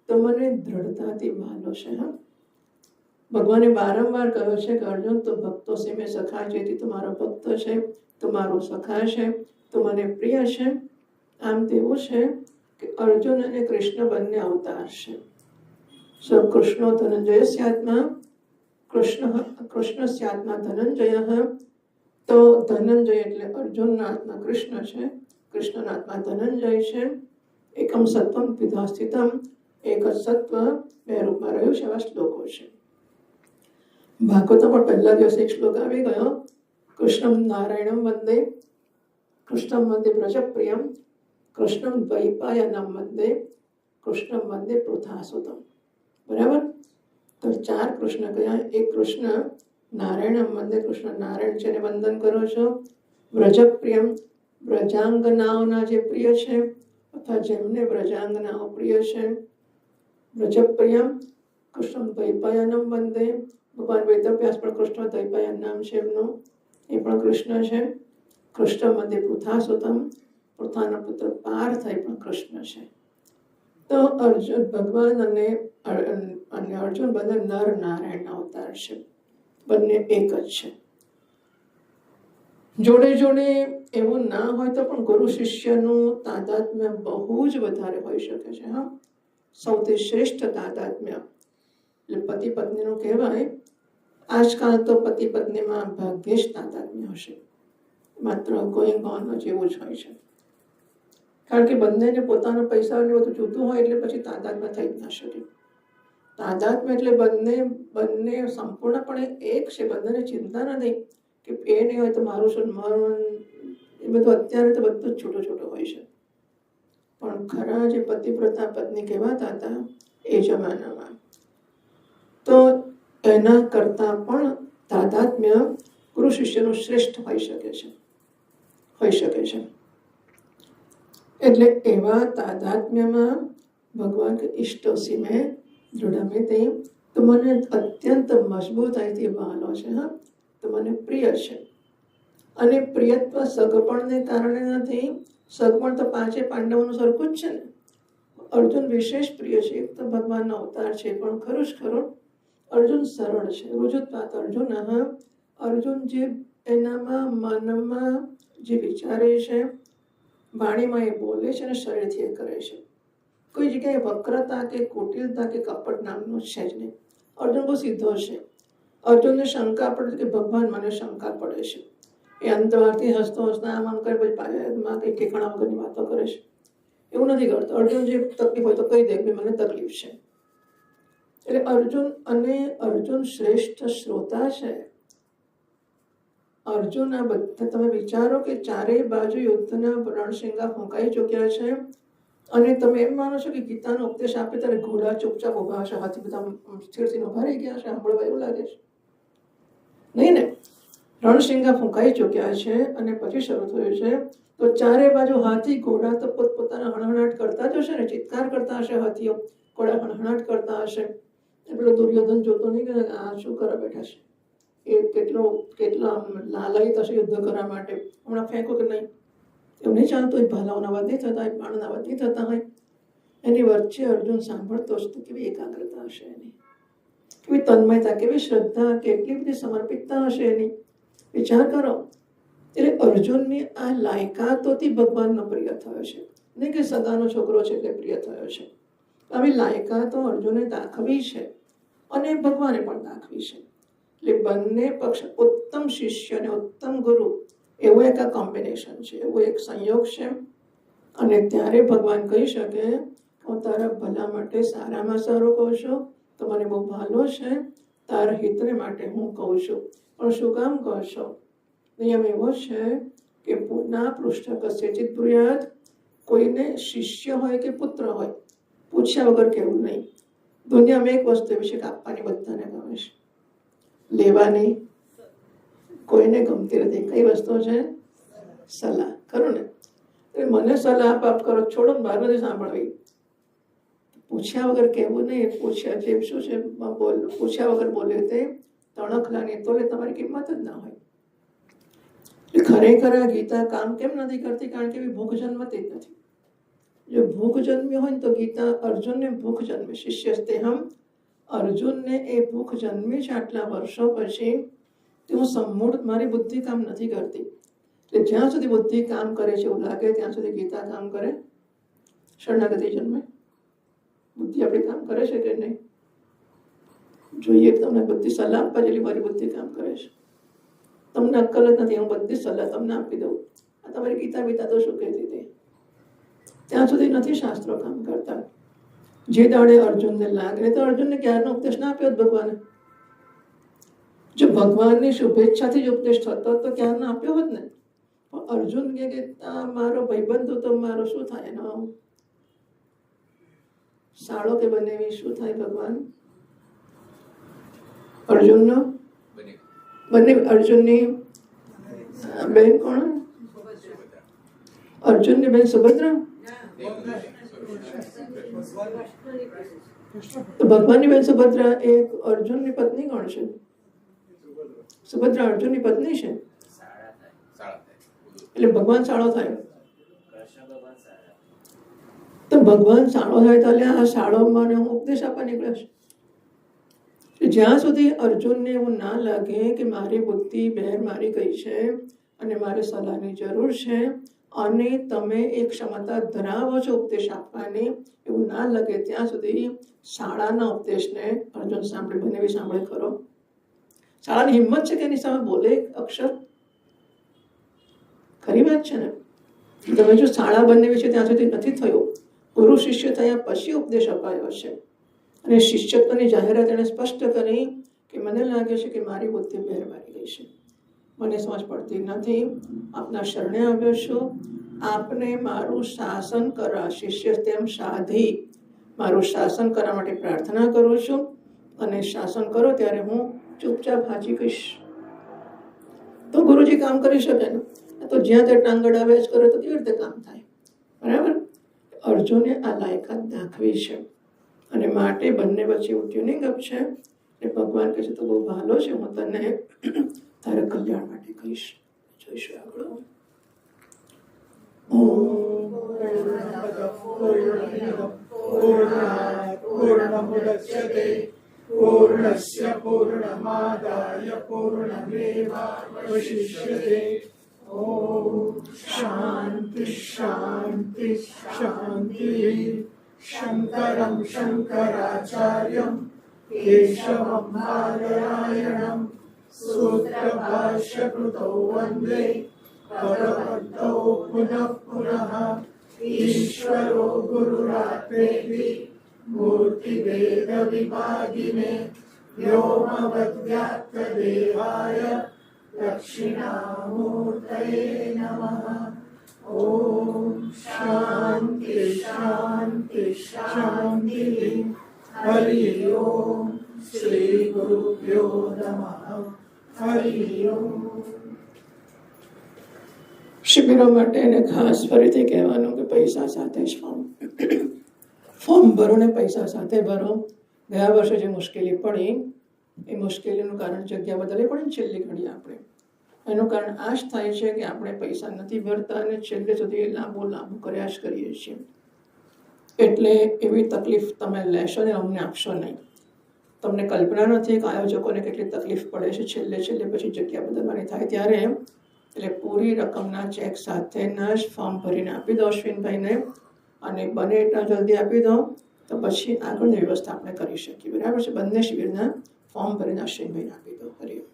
તો મને દ્રઢતાથી માનો છે. હા, ભગવાને વારંવાર કહ્યું છે કે અર્જુન તો ભક્તો સે મેં સખા છે, તો મારો ભક્ત છે, તો મારો સખા છે, તો મને પ્રિય છે. આમ તેવું છે કે અર્જુન અને કૃષ્ણ બંને અવતાર છે. કૃષ્ણો ધનંજય સ્યાત્મા, કૃષ્ણ સ્યાત્મા ધનંજય. તો ધનંજય એટલે અર્જુનના આત્મા કૃષ્ણ છે, કૃષ્ણના આત્મા ધનંજય છે. એકમ સત્વમ દ્વિધા સ્થિતમ, એક જ સત્વ બે રૂપમાં રહ્યું છે. એવા શ્લોકો છે. ભાગવતમાં પણ પહેલા દિવસે એક શ્લોક આવી ગયો, કૃષ્ણમ નારાયણમ વંદે, કૃષ્ણમ વંદે વ્રજપ્રિયમ, કૃષ્ણમ દ્વૈપાયનમ વંદે, કૃષ્ણમ વંદે પૃથાસુતમ. બરાબર? તો 4 કૃષ્ણ કયા? એક કૃષ્ણ નારાયણમ વંદે, કૃષ્ણ નારાયણ છે એને વંદન કરો છો. વ્રજપ્રિયમ, વ્રજાંગનાઓના જે પ્રિય છે અથવા જેમને વ્રજાંગનાઓ પ્રિય છે. વ્રજપ્રિયમ, કૃષ્ણ દ્વૈપાયનમ વંદે, ભગવાન વેદવ્યાસ પણ કૃષ્ણ દ્વૈપાયન નામ છે એમનું, એ પણ કૃષ્ણ છે. કૃષ્ણ વંદે પૃથાસુતમ, પૃથાના પુત્ર પાર્થ એ પણ કૃષ્ણ છે. તો અર્જુન ભગવાન અને અર્જુન બંને નર નારાયણના અવતાર છે, બંને એક જ છે. જોડે જોડે એવું ના હોય તો પણ ગુરુ શિષ્યનું તાદાત્મ્ય બહુ જ વધારે હોઈ શકે છે. હા, સૌથી શ્રેષ્ઠ તાદાત્મ્ય એટલે પતિ પત્નીનું કહેવાય. આજકાલ તો પતિ પત્નીમાં ભાગ્યે જ તાદાત્મ્ય હશે, માત્ર ગોઈંગ ઓન જેવું જ હોય છે. કારણ કે બંનેને પોતાના પૈસાને બધું જોતું હોય એટલે પછી તાદાત્મ્ય થઈ જ ના શકે. તાદાત્મ્ય એટલે બંને સંપૂર્ણપણે એક છે, બંનેને ચિંતા નથી કે એ નહીં હોય તો મારું શું, મારું એ બધું. અત્યારે તો બધું જ છોટું છોટું હોય છે, પણ ખરા જે પતિવ્રતા પત્ની કહેવાતા હતા એ જમાનામાં, તો એના કરતા પણ તાદાત્મ્ય ગુરુ શિષ્યનું શ્રેષ્ઠ હોઈ શકે છે. એટલે એવા તાદાત્મ્યમાં ભગવાન કે ઇષ્ટોસી મેં દૃઢમિતિ, તો મને અત્યંત મજબૂતાઈથી વહાલો છે. હા, તો મને પ્રિય છે. અને પ્રિયત્વ સગપણને કારણે નથી. સગપણ તો 5 પાંડવોનું સરખું જ છે ને. અર્જુન વિશેષ પ્રિય છે, એક તો ભગવાનનો અવતાર છે, પણ ખરું જ ખરું અર્જુન સરળ છે. રુજુત્વાત અર્જુન, અર્જુન જે એનામાં મનમાં જે વિચારે છે, વાણીમાં એ બોલે છે અને શરીરથી એ કરે છે. કોઈ જગ્યાએ વક્રતા કે કુટિલતા કે કપટ નામનું છે જ નહીં. અર્જુન બહુ સીધો છે. અર્જુનને શંકા પડે કે ભગવાન મને શંકા પડે છે. એ અંતરથી હસતો આમ કરે, પછી પાયામાં કંઈ ઠેકાણા વગરની વાતો કરે છે. એવું નથી કરતો. અર્જુન જે તકલીફ હોય તો કહી દે કે મને તકલીફ છે. એટલે અર્જુન શ્રેષ્ઠ શ્રોતા છે. અર્જુન આ બધા તમે વિચારો કે ચારેય બાજુ યુદ્ધના રણશીંગા ફૂંકાઈ ચૂક્યા છે, અને તમે એમ માનો છો કે ગીતાનો ઉપદેશ આપે ત્યારે ઘોડા ચૂપચાપ ઉભા હશે, હાથી બધા સ્થિરથી ઉભા રહી ગયા છે, સાંભળવા એવું લાગે છે? નહીં ને. રણશીંગા ફૂંકાઈ ચૂક્યા છે અને પછી શરૂ થયું છે. તો ચારે બાજુ હાથી ઘોડા તો પોતપોતાના હણહણાટ કરતા જ હશે ને, ચિત્કાર કરતા હશે. હાથીઓ ઘોડા હણહણાટ કરતા હશે. પેલો દુર્યોધન જોતો નહીં કે આ શું કરવા બેઠા છે, એ કેટલા લાલાયિત હશે યુદ્ધ કરવા માટે, હમણાં ફેંકો કે નહીં. એવું નહીં ચાલતું હોય, ભાલાઓના અવાજ નહીં થતા હોય, બાણના અવાજ નહીં થતા હોય. એની વચ્ચે અર્જુન સાંભળતો હશે તો કેવી એકાગ્રતા હશે એની, કેવી તન્મયતા, કેવી શ્રદ્ધા, કેટલી બધી સમર્પિતતા હશે એની. વિચાર કરો. એટલે અર્જુનની આ લાયકાતોથી ભગવાનનો પ્રિય થયો છે, નહીં કે સદાનો છોકરો છે એટલે પ્રિય થયો છે. આવી લાયકાતો અર્જુને દાખવી છે અને ભગવાને પણ દાખવી છે. એટલે બંને પક્ષ ઉત્તમ શિષ્ય અને ઉત્તમ ગુરુ એવો એક આ કોમ્બિનેશન છે, એવો એક સંયોગ છે. અને ત્યારે ભગવાન કહી શકે હું તારા ભલા માટે સારામાં સારું કહું છું, તો મને બહુ ભાલો છે, તારા હિતને માટે હું કહું છું. પણ શું કામ કહો છો? નિયમ એવો છે કે ના પૃષ્ઠ કસ્યચિત બ્રુયાત, કોઈને શિષ્ય હોય કે પુત્ર હોય પૂછ્યા વગર કહેવું નહીં. દુનિયામાં એક વસ્તુ એવી છે કે આપવાની બધાને ગમે છે, લેવાની કોઈને ગમતી નથી. કઈ વસ્તુ છે? સલાહ. ખરું ને? મને સલાહ આપ કરો, છોડો, બહાર નથી સાંભળવી. પૂછ્યા વગર કહેવું નહીં. પૂછ્યા જે શું છે પૂછ્યા વગર બોલે તે તણખલાની તોલે તમારી કિંમત જ ના હોય. ખરેખર આ ગીતા કામ કેમ નથી કરતી? કારણ કે એવી ભૂખ જન્મતી જ નથી. જો ભૂખ જન્મી હોય ને તો ગીતા અર્જુનને ભૂખ જન્મે, શિષ્યસ્તેહમ, અર્જુનને એ ભૂખ જન્મી છે આટલા વર્ષો પછી. તો હું સંમૂળ મારી બુદ્ધિ કામ નથી કરતી. એટલે જ્યાં સુધી બુદ્ધિ કામ કરે છે એવું લાગે ત્યાં સુધી ગીતા કામ કરે. શરણાગતિ જન્મે. બુદ્ધિ આપણી કામ કરે છે કે નહીં? જોઈએ તમને બધી સલાહ આપવા જેટલી મારી બુદ્ધિ કામ કરે છે. તમને અક્કલ જ નથી, હું બધી સલાહ તમને આપી દઉં. આ તમારી ગીતા બીતા તો શું કહેતી હતી? ત્યાં સુધી નથી શાસ્ત્રો કામ કરતા. જે દાડે અર્જુનને લાગે તો અર્જુનને ક્યારનો ઉપદેશ ના આપ્યો ભગવાને. જો ભગવાનની શુભેચ્છાથી જ ઉપદેશ થતો તો ક્યારનો આપ્યો હોત ને. પણ અર્જુન કે મારો ભાઈબંધ તો મારો શું થાય એનો સાળો કે બનેવી શું થાય ભગવાન? અર્જુનનો બંને અર્જુનની બેન કોણ? અર્જુનની બેન સુભદ્રા. તો ભગવાનની બેન સુભદ્રા એક અર્જુનની પત્ની કોણ છે? સુભદ્રા અર્જુનની પત્ની છે. એટલે ભગવાન સાળો થાય. તો ભગવાન સાળો થાય તો આ સાળોમાં હું ઉપદેશ આપવા નીકળ્યો છું. જ્યાં સુધી અર્જુનને એવું ના લાગે કે મારી બુદ્ધિ બહેર મારી ગઈ છે અને મારે સલાહની જરૂર છે અને તમે એક ક્ષમતા ધરાવો છો ઉપદેશ આપવાની, એવું ના લાગે ત્યાં સુધી શાળાના ઉપદેશને અર્જુન સાંભળે, બનેવી સાંભળે ખરો? શાળાની હિંમત છે કે એની સામે બોલે અક્ષર? ખરી વાત છે ને? તમે જો શાળા બનેવી છે ત્યાં સુધી નથી થયો, ગુરુ શિષ્ય થયા પછી ઉપદેશ અપાયો છે. અને શિષ્યત્વની જાહેરાત એણે સ્પષ્ટ કરી કે મને લાગે છે કે મારી બુદ્ધિ બહેર મારી ગઈ છે, મને સમજ પડતી નથી, આપના શરણે આવ્યો છું, આપને મારું શાસન કરવા, શિષ્ય તેમ સાધી મારું શાસન કરવા માટે પ્રાર્થના કરું છું. અને શાસન કરો ત્યારે હું ચૂપચાપ હાજી કહીશ. તો ગુરુજી કામ કરી શકે ને. તો જ્યાં તે ટાંગડ આવે જ કરે તો કેવી રીતે કામ થાય? બરાબર. અર્જુને આ લાયકાત દાખવી છે અને માટે બંને વચ્ચે એવું ટ્યુનિંગ અપ છે. અને ભગવાન કહે છે તો બહુ ભાલો છે, હું તને તારા કલ્યાણ માટે કહીશ. જોઈશું આગળ. પૂર્ણસ્ય પૂર્ણમાદાય પૂર્ણમેવાવશિષ્યતે. ઓમ શાંતિ શાંતિ શાંતિ. શંકરં શંકરાચાર્યં કેશવં બાદરાયણં સૂત્રભાષ્યકૃતૌ વંદે ભગવन्तौ પુનઃ પુનઃ. ઈશ્વરો ગુરુરાત્મેતિ મૂર્તિભેદ વિભાગિને વ્યોમવદ્વ્યાપ્તદેહાય દક્ષિણામૂર્તયે નમઃ. ઓમ શાંતિ શાંતિ શાંતિ. હરિ ઓમ. શ્રી ગુરુભ્યો નમઃ. હરિ ઓમ. શિબિરો માટે એને ખાસ ફરીથી કહેવાનું કે પૈસા સાથે જ ફોર્મ ભરો ને પૈસા સાથે ભરો. ગયા વર્ષે જે મુશ્કેલી પડી એ મુશ્કેલીનું કારણ જગ્યા બદલવી પડે ને છેલ્લી ઘડી આપણે. એનું કારણ આ જ થાય છે કે આપણે પૈસા નથી ભરતા અને છેલ્લે સુધી લાંબુ કર્યા જ કરીએ છીએ. એટલે એવી તકલીફ તમે લેશો ને અમને આપશો નહીં. તમને કલ્પના નથી કે આયોજકોને કેટલી તકલીફ પડે છે છેલ્લે પછી જગ્યા બદલવાની થાય ત્યારે. એટલે પૂરી રકમના ચેક સાથેના જ ફોર્મ ભરીને આપી દો અશ્વિનભાઈને, અને બને એટલા જલ્દી આપી દો તો પછી આગળની વ્યવસ્થા આપણે કરી શકીએ. બરાબર છે? બંને શિબિરના ફોર્મ ભરીને અશ્વિનભાઈને આપી દો. હરિ ઓમ.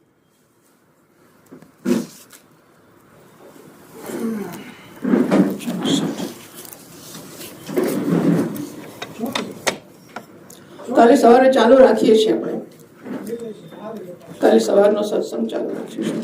તો કાલે સવારે ચાલુ રાખીએ છીએ આપણે, કાલે સવારનો સત્સંગ ચાલુ રાખીશું.